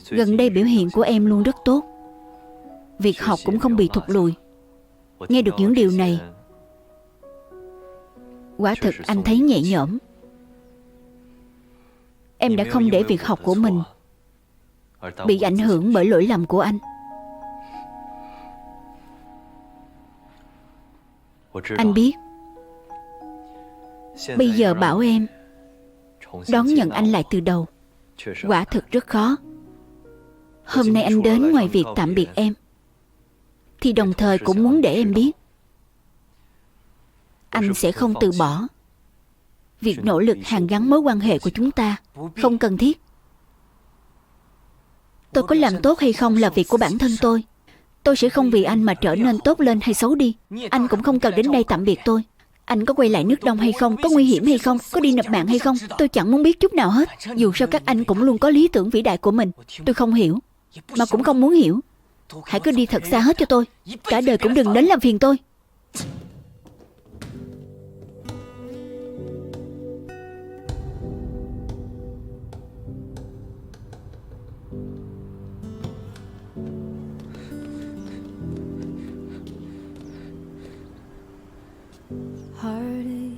gần đây biểu hiện của em luôn rất tốt. Việc học cũng không bị thụt lùi. Nghe được những điều này, quả thực anh thấy nhẹ nhõm. Em đã không để việc học của mình bị ảnh hưởng bởi lỗi lầm của anh. Anh biết bây giờ bảo em đón nhận anh lại từ đầu quả thực rất khó. Hôm nay anh đến ngoài việc tạm biệt em thì đồng thời cũng muốn để em biết anh sẽ không từ bỏ. Việc nỗ lực hàn gắn mối quan hệ của chúng ta không cần thiết. Tôi có làm tốt hay không là việc của bản thân tôi. Tôi sẽ không vì anh mà trở nên tốt lên hay xấu đi. Anh cũng không cần đến đây tạm biệt tôi. Anh có quay lại nước Đông hay không, có nguy hiểm hay không, có đi nộp mạng hay không, tôi chẳng muốn biết chút nào hết. Dù sao các anh cũng luôn có lý tưởng vĩ đại của mình. Tôi không hiểu, mà cũng không muốn hiểu. Hãy cứ đi thật xa hết cho tôi. Cả đời cũng đừng đến làm phiền tôi. Heartache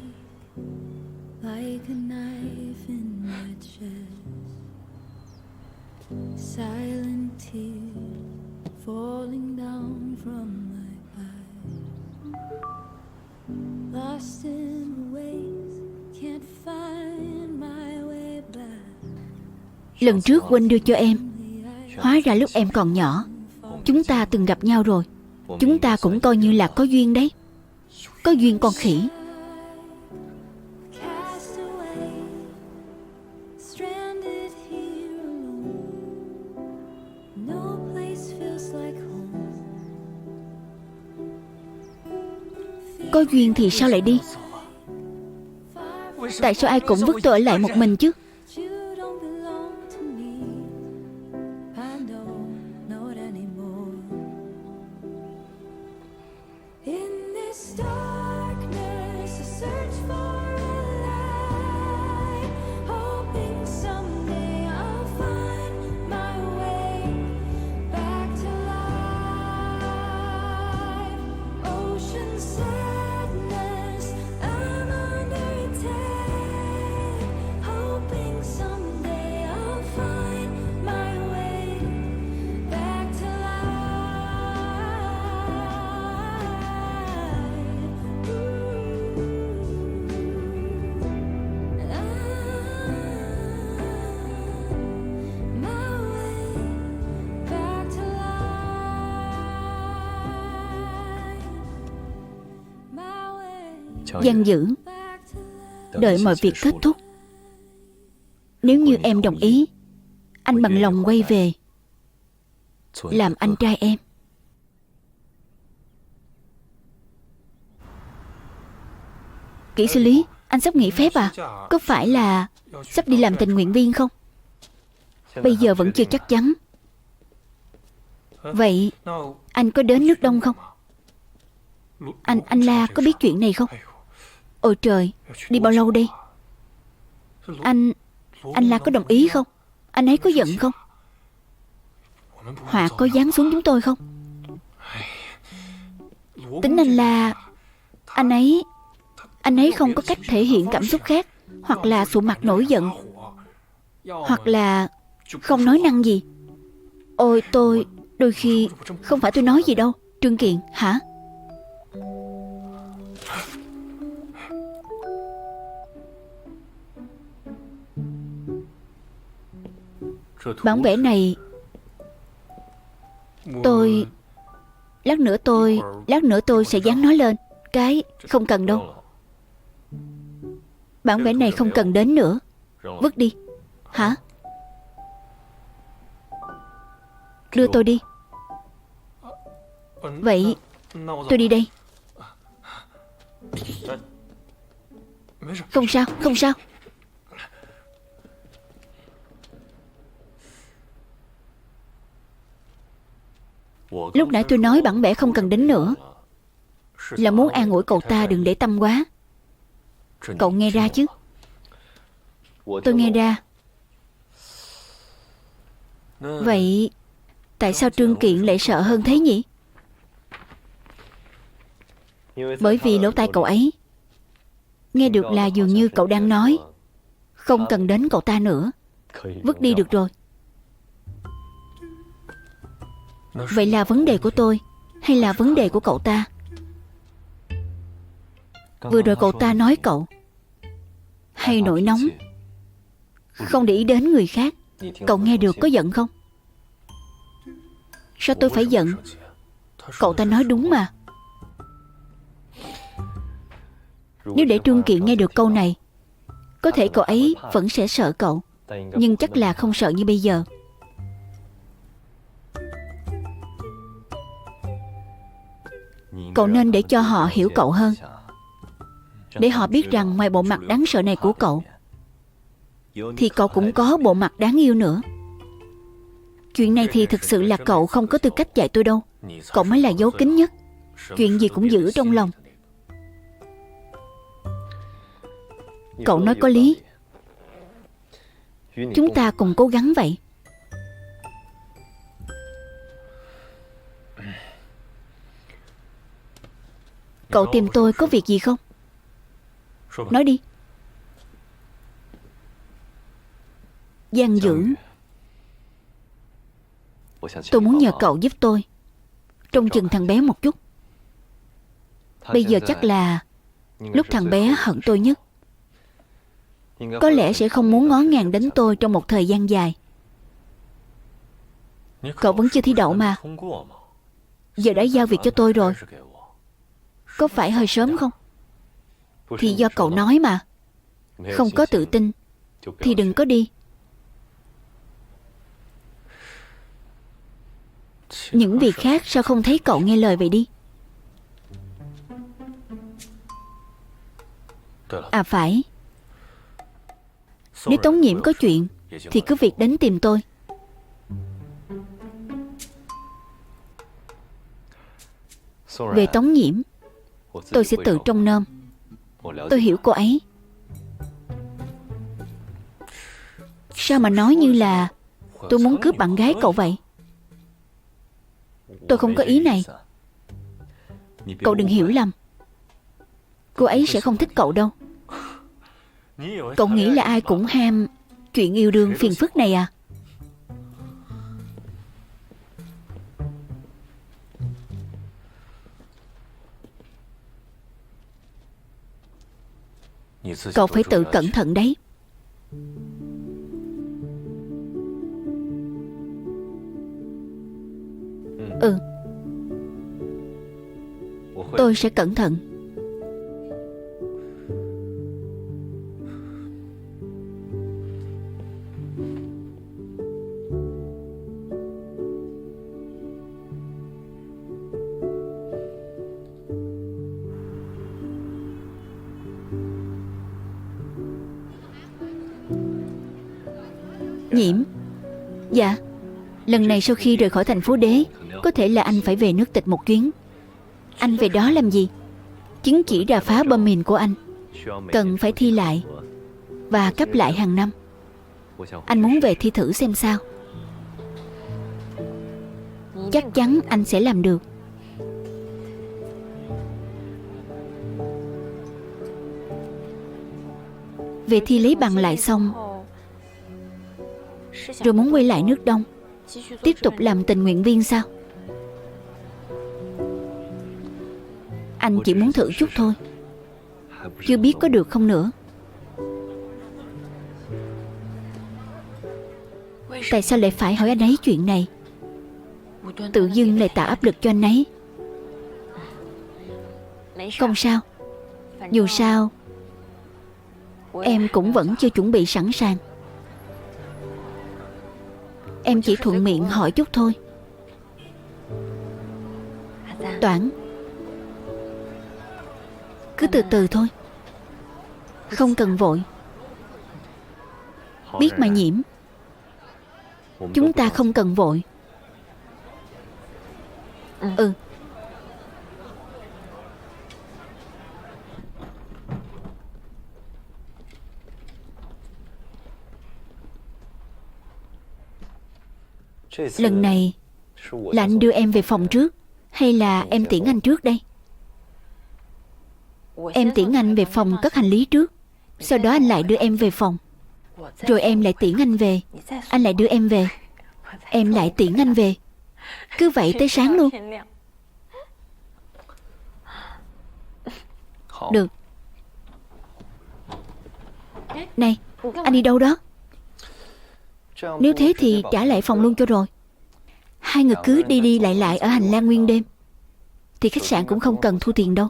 like a knife in my chest. Silent tears falling down from my eyes. Lost in the waves, can't find my way back. Lần trước Huynh đưa cho em, hóa ra lúc em còn nhỏ chúng ta từng gặp nhau rồi. Chúng ta cũng coi như là có duyên đấy. Có duyên con khỉ. Có duyên thì sao lại đi? Tại sao ai cũng vứt tôi ở lại một mình chứ? Văn Dữ, đợi mọi việc kết thúc. Nếu như em đồng ý, anh bằng lòng quay về làm anh trai em. Kỹ sư Lý, anh sắp nghỉ phép à? Có phải là sắp đi làm tình nguyện viên không? Bây giờ vẫn chưa chắc chắn. Vậy anh có đến nước Đông không? Anh La có biết chuyện này không? Ôi trời, đi bao lâu đây? Anh La có đồng ý không? Anh ấy có giận không? Họa có giáng xuống chúng tôi không? Tính anh La, anh ấy không có cách thể hiện cảm xúc khác. Hoặc là sụ mặt nổi giận, hoặc là không nói năng gì. Ôi tôi, đôi khi không phải tôi nói gì đâu. Trương Kiện, hả? Bản vẽ này tôi... Lát nữa tôi sẽ dán nó lên. Cái không cần đâu. Bản vẽ này không cần đến nữa. Vứt đi. Hả? Đưa tôi đi. Vậy tôi đi đây. Không sao, không sao. Lúc nãy tôi nói bản vẽ không cần đến nữa là muốn an ủi cậu ta đừng để tâm quá. Cậu nghe ra chứ? Tôi nghe ra. Vậy tại sao Trương Kiện lại sợ hơn thế nhỉ? Bởi vì lỗ tai cậu ấy nghe được là dường như cậu đang nói không cần đến cậu ta nữa. Vứt đi được rồi. Vậy là vấn đề của tôi hay là vấn đề của cậu ta? Vừa rồi cậu ta nói cậu hay nổi nóng, không để ý đến người khác. Cậu nghe được có giận không? Sao tôi phải giận? Cậu ta nói đúng mà. Nếu để Trương Kiện nghe được câu này, có thể cậu ấy vẫn sẽ sợ cậu, nhưng chắc là không sợ như bây giờ. Cậu nên để cho họ hiểu cậu hơn, để họ biết rằng ngoài bộ mặt đáng sợ này của cậu thì cậu cũng có bộ mặt đáng yêu nữa. Chuyện này thì thực sự là cậu không có tư cách dạy tôi đâu. Cậu mới là giấu kín nhất, chuyện gì cũng giữ trong lòng. Cậu nói có lý. Chúng ta cùng cố gắng vậy. Cậu tìm tôi có việc gì không? Nói đi. Giang Dưỡng, tôi muốn nhờ cậu giúp tôi trông chừng thằng bé một chút. Bây giờ chắc là lúc thằng bé hận tôi nhất. Có lẽ sẽ không muốn ngó ngàng đến tôi trong một thời gian dài. Cậu vẫn chưa thi đậu mà. Giờ đã giao việc cho tôi rồi. Có phải hơi sớm không? Thì do cậu nói mà. Không có tự tin thì đừng có đi. Những việc khác sao không thấy cậu nghe lời vậy đi. À phải, nếu Tống Nhiễm có chuyện thì cứ việc đến tìm tôi. Về Tống Nhiễm, tôi sẽ tự trông nom. Tôi hiểu cô ấy. Sao mà nói như là tôi muốn cướp bạn gái cậu vậy? Tôi không có ý này. Cậu đừng hiểu lầm. Cô ấy sẽ không thích cậu đâu. Cậu nghĩ là ai cũng ham chuyện yêu đương phiền phức này à? Cậu phải tự cẩn thận đấy. Ừ, tôi sẽ cẩn thận. Nhiễm. Dạ. Lần này sau khi rời khỏi thành phố đế, có thể là anh phải về nước tịch một chuyến. Anh về đó làm gì? Chứng chỉ rà phá bom mìn của anh cần phải thi lại và cấp lại hàng năm. Anh muốn về thi thử xem sao. Chắc chắn anh sẽ làm được. Về thi lấy bằng lại xong rồi muốn quay lại nước Đông, tiếp tục làm tình nguyện viên sao? Anh chỉ muốn thử chút thôi, chưa biết có được không nữa. Tại sao lại phải hỏi anh ấy chuyện này? Tự dưng lại tạo áp lực cho anh ấy. Không sao. Dù sao em cũng vẫn chưa chuẩn bị sẵn sàng. Em chỉ thuận miệng hỏi chút thôi. Toản, cứ từ từ thôi, không cần vội. Biết mà Nhiễm, chúng ta không cần vội. Ừ. Lần này là anh đưa em về phòng trước, hay là em tiễn anh trước đây? Em tiễn anh về phòng cất hành lý trước, sau đó anh lại đưa em về phòng. Rồi em lại tiễn anh về, anh lại đưa em về, em lại tiễn anh về. Cứ vậy tới sáng luôn. Được. Này, anh đi đâu đó? Nếu thế thì trả lại phòng luôn cho rồi. Hai người cứ đi đi lại lại ở hành lang nguyên đêm thì khách sạn cũng không cần thu tiền đâu.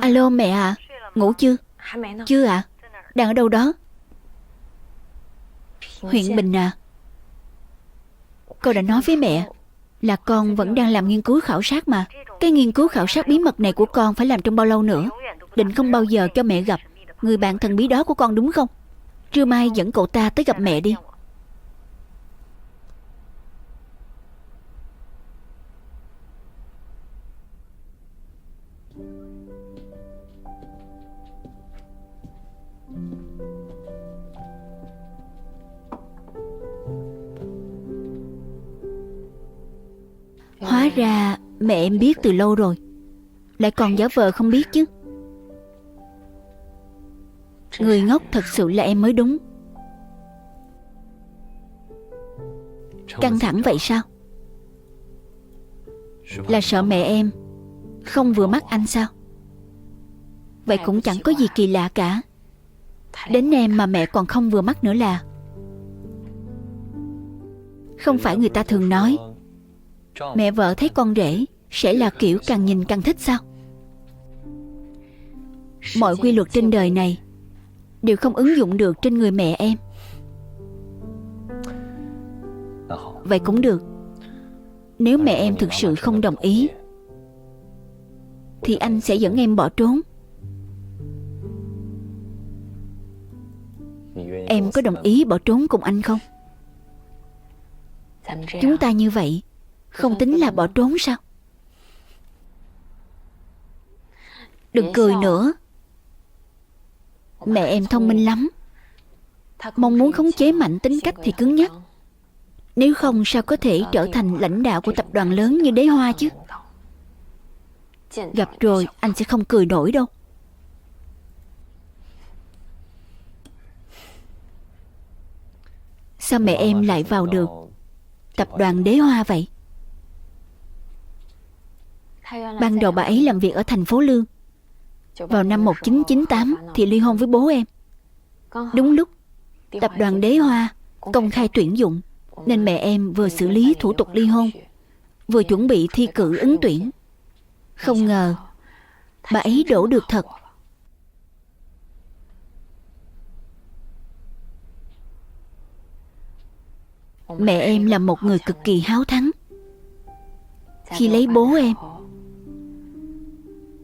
Alo mẹ à, ngủ chưa? Chưa ạ. Đang ở đâu đó? Huyện Bình à. Con đã nói với mẹ là con vẫn đang làm nghiên cứu khảo sát mà. Cái nghiên cứu khảo sát bí mật này của con phải làm trong bao lâu nữa? Định không bao giờ cho mẹ gặp người bạn thần bí đó của con đúng không? Trưa mai dẫn cậu ta tới gặp mẹ đi. Hóa ra mẹ em biết từ lâu rồi, lại còn giả vờ không biết chứ. Người ngốc thật sự là em mới đúng. Căng thẳng vậy sao? Là sợ mẹ em không vừa mắt anh sao? Vậy cũng chẳng có gì kỳ lạ cả. Đến em mà mẹ còn không vừa mắt nữa là. Không phải người ta thường nói mẹ vợ thấy con rể sẽ là kiểu càng nhìn càng thích sao? Mọi quy luật trên đời này đều không ứng dụng được trên người mẹ em. Vậy cũng được. Nếu mẹ em thực sự không đồng ý thì anh sẽ dẫn em bỏ trốn. Em có đồng ý bỏ trốn cùng anh không? Chúng ta như vậy không tính là bỏ trốn sao? Đừng cười nữa. Mẹ em thông minh lắm, mong muốn khống chế mạnh tính cách thì cứng nhắc. Nếu không sao có thể trở thành lãnh đạo của tập đoàn lớn như Đế Hoa chứ. Gặp rồi anh sẽ không cười nổi đâu. Sao mẹ em lại vào được tập đoàn Đế Hoa vậy? Ban đầu bà ấy làm việc ở thành phố Lương. Vào năm 1998 thì ly hôn với bố em. Đúng lúc tập đoàn Đế Hoa công khai tuyển dụng, nên mẹ em vừa xử lý thủ tục ly hôn, vừa chuẩn bị thi cử ứng tuyển. Không ngờ bà ấy đổ được thật. Mẹ em là một người cực kỳ háo thắng. Khi lấy bố em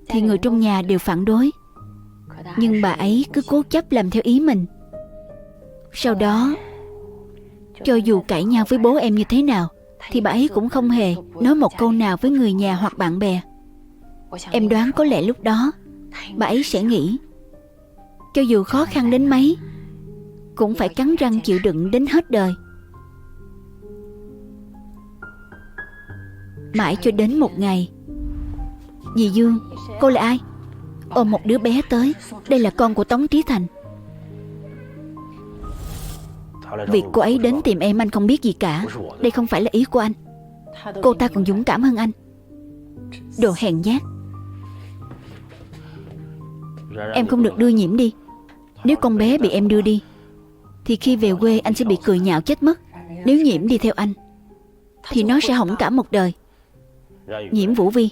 thì người trong nhà đều phản đối, nhưng bà ấy cứ cố chấp làm theo ý mình. Sau đó, cho dù cãi nhau với bố em như thế nào thì bà ấy cũng không hề nói một câu nào với người nhà hoặc bạn bè. Em đoán có lẽ lúc đó bà ấy sẽ nghĩ cho dù khó khăn đến mấy cũng phải cắn răng chịu đựng đến hết đời. Mãi cho đến một ngày, dì Dương, cô là ai? Ôm một đứa bé tới. Đây là con của Tống Trí Thành. Việc cô ấy đến tìm em anh không biết gì cả. Đây không phải là ý của anh. Cô ta còn dũng cảm hơn anh. Đồ hèn nhát. Em không được đưa Nhiễm đi. Nếu con bé bị em đưa đi thì khi về quê anh sẽ bị cười nhạo chết mất. Nếu Nhiễm đi theo anh thì nó sẽ hỏng cả một đời. Nhiễm Vũ Vi,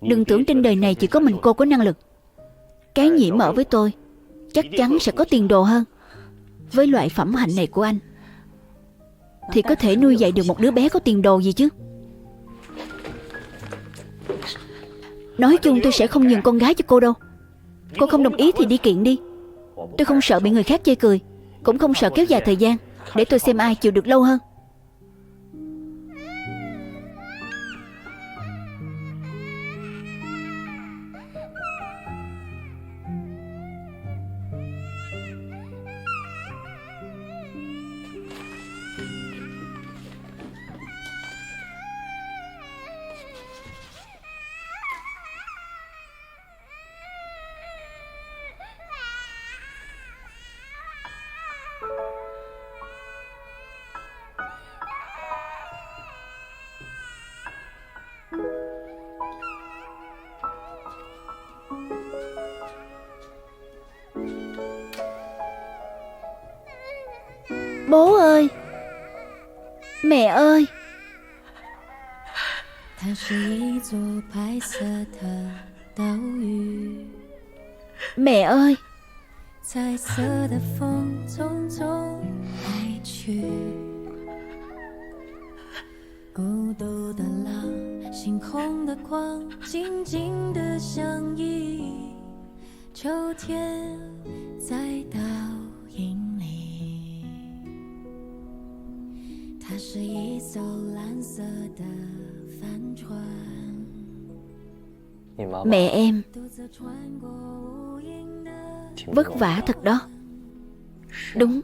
đừng tưởng trên đời này chỉ có mình cô có năng lực. Cái Nhiễm ở với tôi chắc chắn sẽ có tiền đồ hơn. Với loại phẩm hạnh này của anh thì có thể nuôi dạy được một đứa bé có tiền đồ gì chứ. Nói chung tôi sẽ không nhường con gái cho cô đâu. Cô không đồng ý thì đi kiện đi. Tôi không sợ bị người khác chê cười, cũng không sợ kéo dài thời gian. Để tôi xem ai chịu được lâu hơn. Bố ơi, mẹ ơi. Mẹ ơi. Mẹ em vất vả thật đó. Đúng,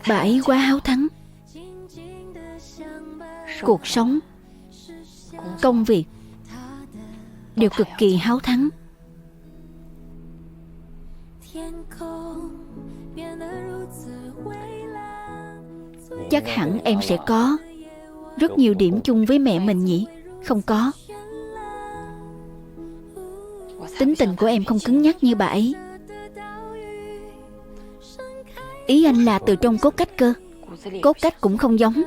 bà ấy quá háo thắng. Cuộc sống, công việc đều cực kỳ háo thắng. Chắc hẳn em sẽ có rất nhiều điểm chung với mẹ mình nhỉ? Không có. Tính tình của em không cứng nhắc như bà ấy. Ý anh là từ trong cốt cách cơ. Cốt cách cũng không giống.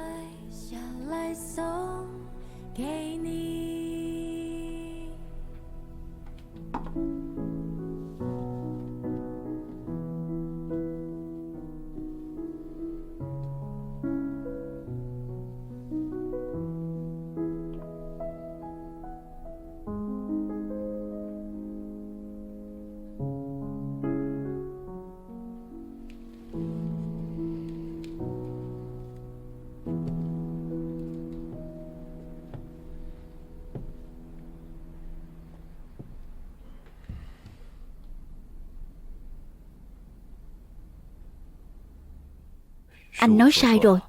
Anh nói sai rồi.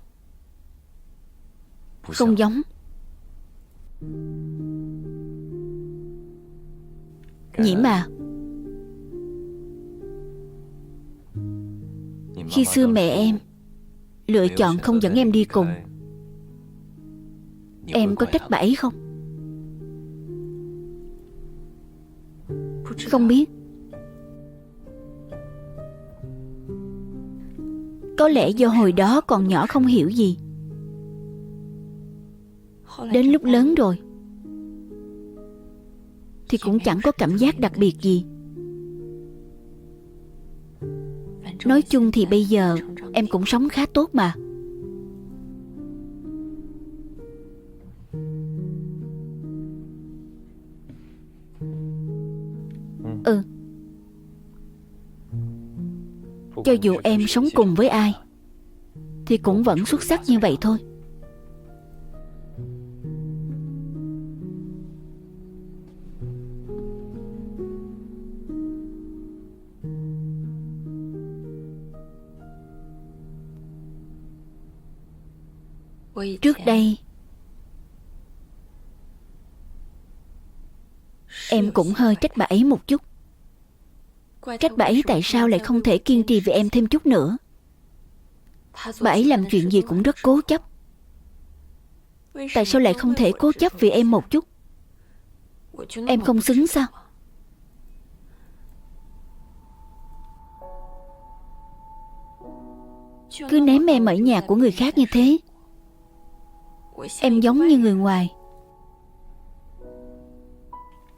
Không giống. Nhiễm à, khi xưa mẹ em lựa chọn không dẫn em đi cùng, em có trách bà ấy không? Không biết. Có lẽ do hồi đó còn nhỏ không hiểu gì. Đến lúc lớn rồi thì cũng chẳng có cảm giác đặc biệt gì. Nói chung thì bây giờ em cũng sống khá tốt mà. Ừ. Cho dù em sống cùng với ai thì cũng vẫn xuất sắc như vậy thôi. Trước đây em cũng hơi trách bà ấy một chút. Trách bà ấy tại sao lại không thể kiên trì vì em thêm chút nữa. Bà ấy làm chuyện gì cũng rất cố chấp. Tại sao lại không thể cố chấp vì em một chút? Em không xứng sao? Cứ ném em ở nhà của người khác như thế. Em giống như người ngoài.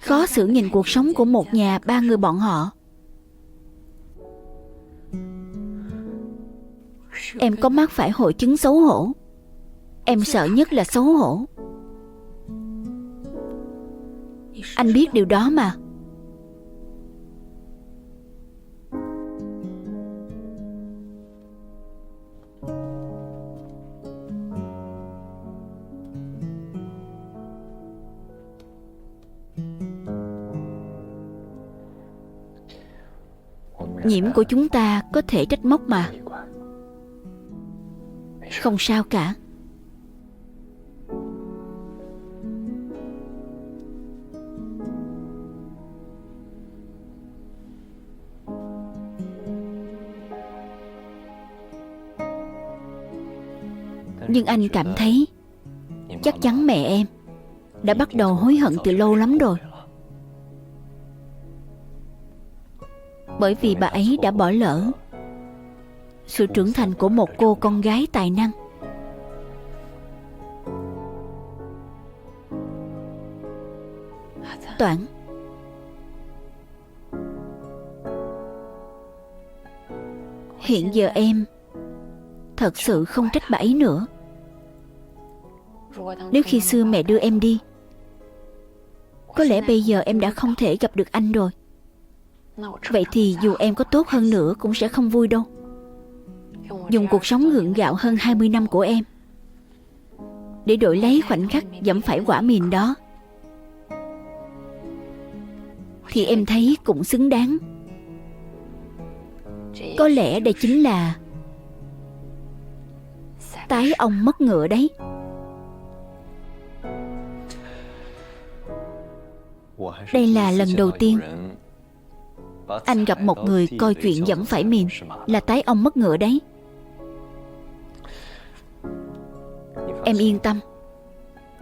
Khó xử nhìn cuộc sống của một nhà ba người bọn họ. Em có mắc phải hội chứng xấu hổ. Em sợ nhất là xấu hổ. Anh biết điều đó mà. Nhiễm của chúng ta có thể trách móc mà. Không sao cả. Nhưng anh cảm thấy chắc chắn mẹ em đã bắt đầu hối hận từ lâu lắm rồi. Bởi vì bà ấy đã bỏ lỡ sự trưởng thành của một cô con gái tài năng. Toản, hiện giờ em thật sự không trách bà ấy nữa. Nếu khi xưa mẹ đưa em đi, có lẽ bây giờ em đã không thể gặp được anh rồi. Vậy thì dù em có tốt hơn nữa cũng sẽ không vui đâu. Dùng cuộc sống gượng gạo hơn 20 năm của em để đổi lấy khoảnh khắc dẫm phải quả mìn đó, thì em thấy cũng xứng đáng. Có lẽ đây chính là tái ông mất ngựa đấy. Đây là lần đầu tiên anh gặp một người coi chuyện dẫm phải mìn là tái ông mất ngựa đấy. Em yên tâm,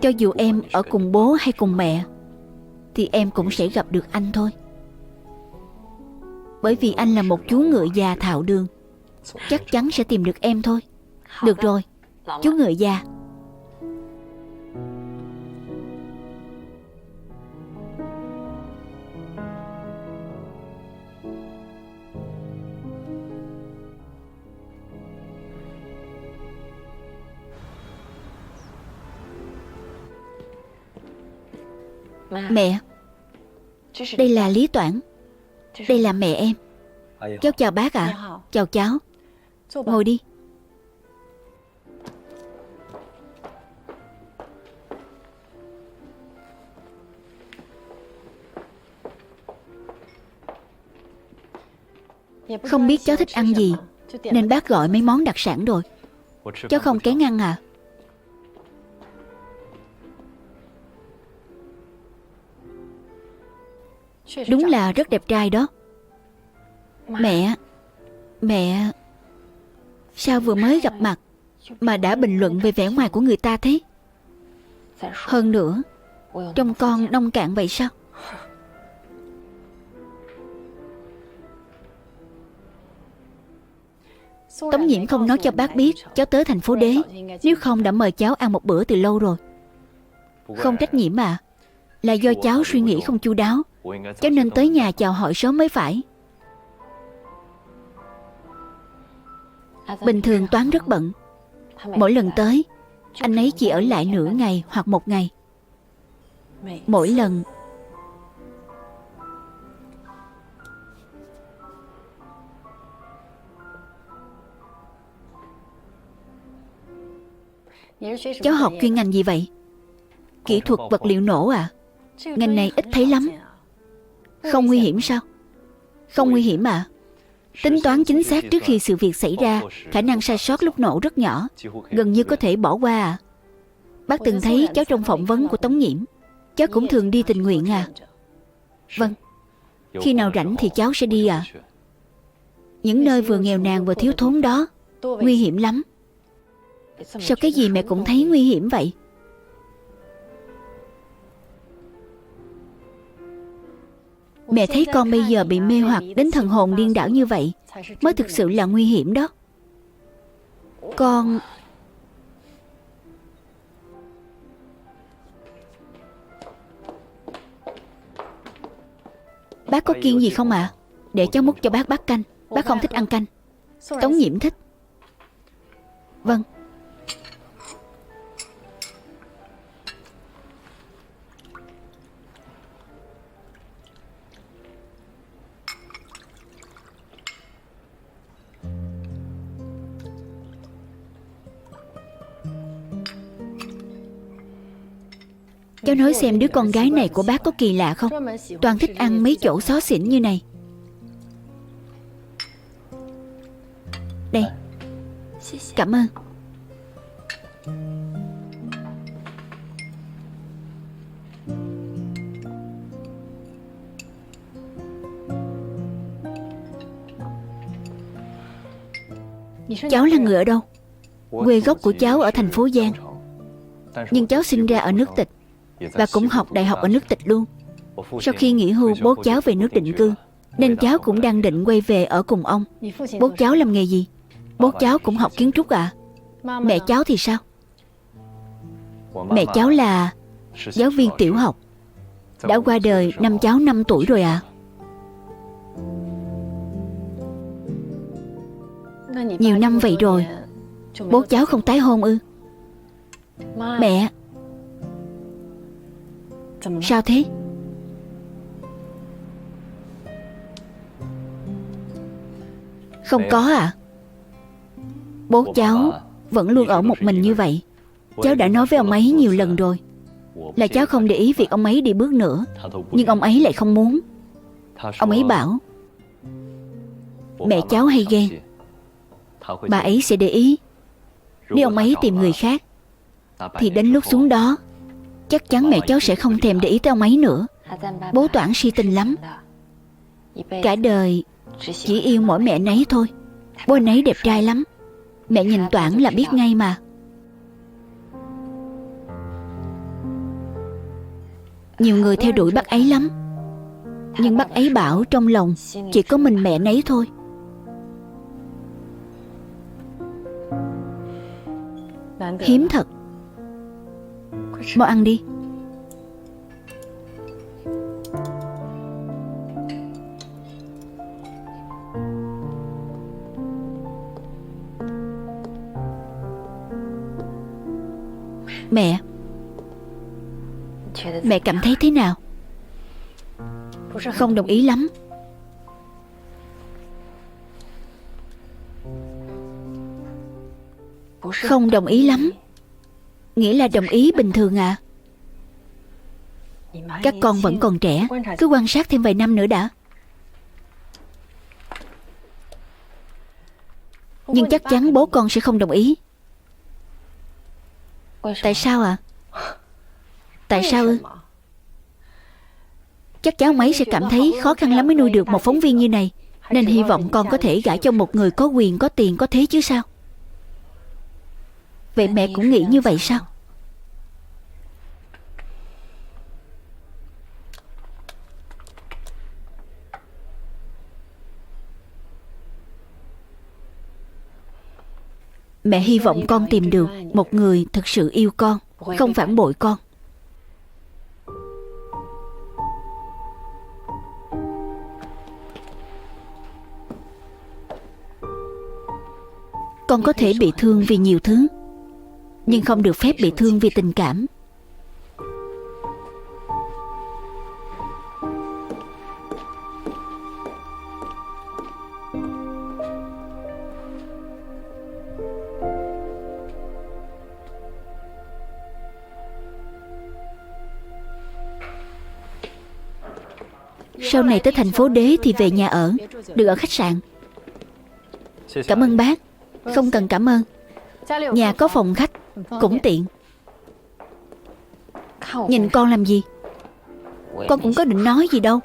cho dù em ở cùng bố hay cùng mẹ thì em cũng sẽ gặp được anh thôi. Bởi vì anh là một chú ngựa già thạo đường, chắc chắn sẽ tìm được em thôi. Được rồi, chú ngựa già. Mẹ, đây là Lý Toản. Đây là mẹ em. Cháu chào bác ạ. Chào cháu. Ngồi đi. Không biết cháu thích ăn gì nên bác gọi mấy món đặc sản rồi. Cháu không kén ăn à? Đúng là rất đẹp trai đó. Mẹ sao vừa mới gặp mặt mà đã bình luận về vẻ ngoài của người ta thế? Hơn nữa, trông con nông cạn vậy sao? Tống Nhiễm không nói cho bác biết cháu tới thành phố Đế, nếu không đã mời cháu ăn một bữa từ lâu rồi. Không trách Nhiễm à, là do cháu suy nghĩ không chu đáo. Cháu nên tới nhà chào hỏi sớm mới phải. Bình thường Toán rất bận. Mỗi lần tới, anh ấy chỉ ở lại nửa ngày hoặc một ngày. Mỗi lần cháu học chuyên ngành gì vậy? Kỹ thuật vật liệu nổ à? Ngành này ít thấy lắm. Không nguy hiểm sao? Không nguy hiểm à? Tính toán chính xác trước khi sự việc xảy ra, khả năng sai sót lúc nổ rất nhỏ, gần như có thể bỏ qua à? Bác từng thấy cháu trong phỏng vấn của Tống Nhiễm. Cháu cũng thường đi tình nguyện à? Vâng. Khi nào rảnh thì cháu sẽ đi ạ. Những nơi vừa nghèo nàn vừa thiếu thốn đó nguy hiểm lắm. Sao cái gì mẹ cũng thấy nguy hiểm vậy? Mẹ thấy con bây giờ bị mê hoặc đến thần hồn điên đảo như vậy mới thực sự là nguy hiểm đó. Con... Bác có kiêng gì không ạ? Để cháu múc cho bác bát canh. Bác không thích ăn canh. Tống Nhiễm thích. Vâng. Cháu nói xem đứa con gái này của bác có kỳ lạ không? Toàn thích ăn mấy chỗ xó xỉnh như này. Đây. Cảm ơn. Cháu là người ở đâu? Quê gốc của cháu ở thành phố Giang. Nhưng cháu sinh ra ở nước Tịch và cũng học đại học ở nước Tịch luôn. Sau khi nghỉ hưu, bố cháu về nước định cư, nên cháu cũng đang định quay về ở cùng ông. Bố cháu làm nghề gì? Bố cháu cũng học kiến trúc à? Mẹ cháu thì sao? Mẹ cháu là giáo viên tiểu học, đã qua đời năm cháu 5 tuổi rồi à? Nhiều năm vậy rồi, bố cháu không tái hôn ư? Mẹ, sao thế? Không có à? Bố cháu vẫn luôn ở một mình như vậy. Cháu đã nói với ông ấy nhiều lần rồi là cháu không để ý việc ông ấy đi bước nữa, nhưng ông ấy lại không muốn. Ông ấy bảo mẹ cháu hay ghen, bà ấy sẽ để ý. Nếu ông ấy tìm người khác thì đến lúc xuống đó chắc chắn mẹ cháu sẽ không thèm để ý tới ông ấy nữa. Bố Toản si tình lắm, cả đời chỉ yêu mỗi mẹ nấy thôi. Bố anh ấy đẹp trai lắm, mẹ nhìn Toản là biết ngay mà. Nhiều người theo đuổi bác ấy lắm, nhưng bác ấy bảo trong lòng chỉ có mình mẹ nấy thôi. Hiếm thật. Mau ăn đi. Mẹ cảm thấy thế nào? Không đồng ý lắm. Không đồng ý lắm nghĩa là đồng ý bình thường à? Các con vẫn còn trẻ, cứ quan sát thêm vài năm nữa đã. Nhưng chắc chắn bố con sẽ không đồng ý. Tại sao ạ? Tại sao ư? Chắc cháu mấy sẽ cảm thấy khó khăn lắm mới nuôi được một phóng viên như này, nên hy vọng con có thể gả cho một người có quyền, có tiền, có thế chứ sao? Vậy mẹ cũng nghĩ như vậy sao? Mẹ hy vọng con tìm được một người thực sự yêu con, không phản bội con. Con có thể bị thương vì nhiều thứ, nhưng không được phép bị thương vì tình cảm. Sau này tới thành phố Đế thì về nhà ở, đừng ở khách sạn. Cảm ơn bác. Không cần cảm ơn. Nhà có phòng khách, cũng tiện. Nhìn con làm gì? Con cũng có định nói gì đâu.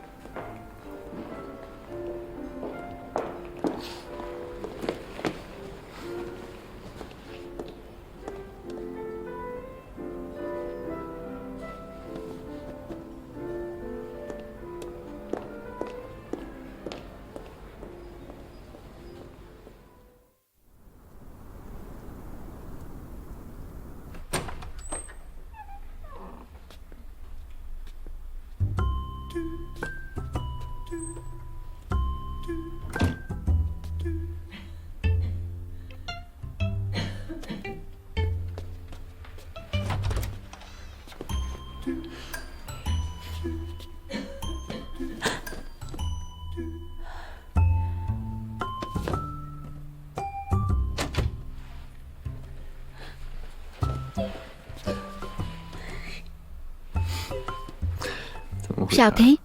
Sao thế?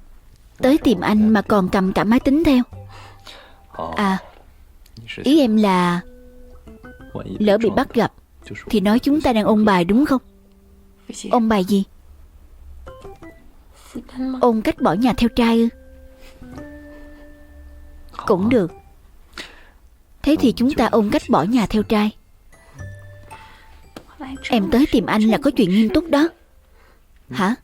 Tới tìm anh mà còn cầm cả máy tính theo. À, ý em là lỡ bị bắt gặp thì nói chúng ta đang ôn bài đúng không? Ôn bài gì? Ôn cách bỏ nhà theo trai ư? Cũng được. Thế thì chúng ta ôn cách bỏ nhà theo trai. Em tới tìm anh là có chuyện nghiêm túc đó. Hả?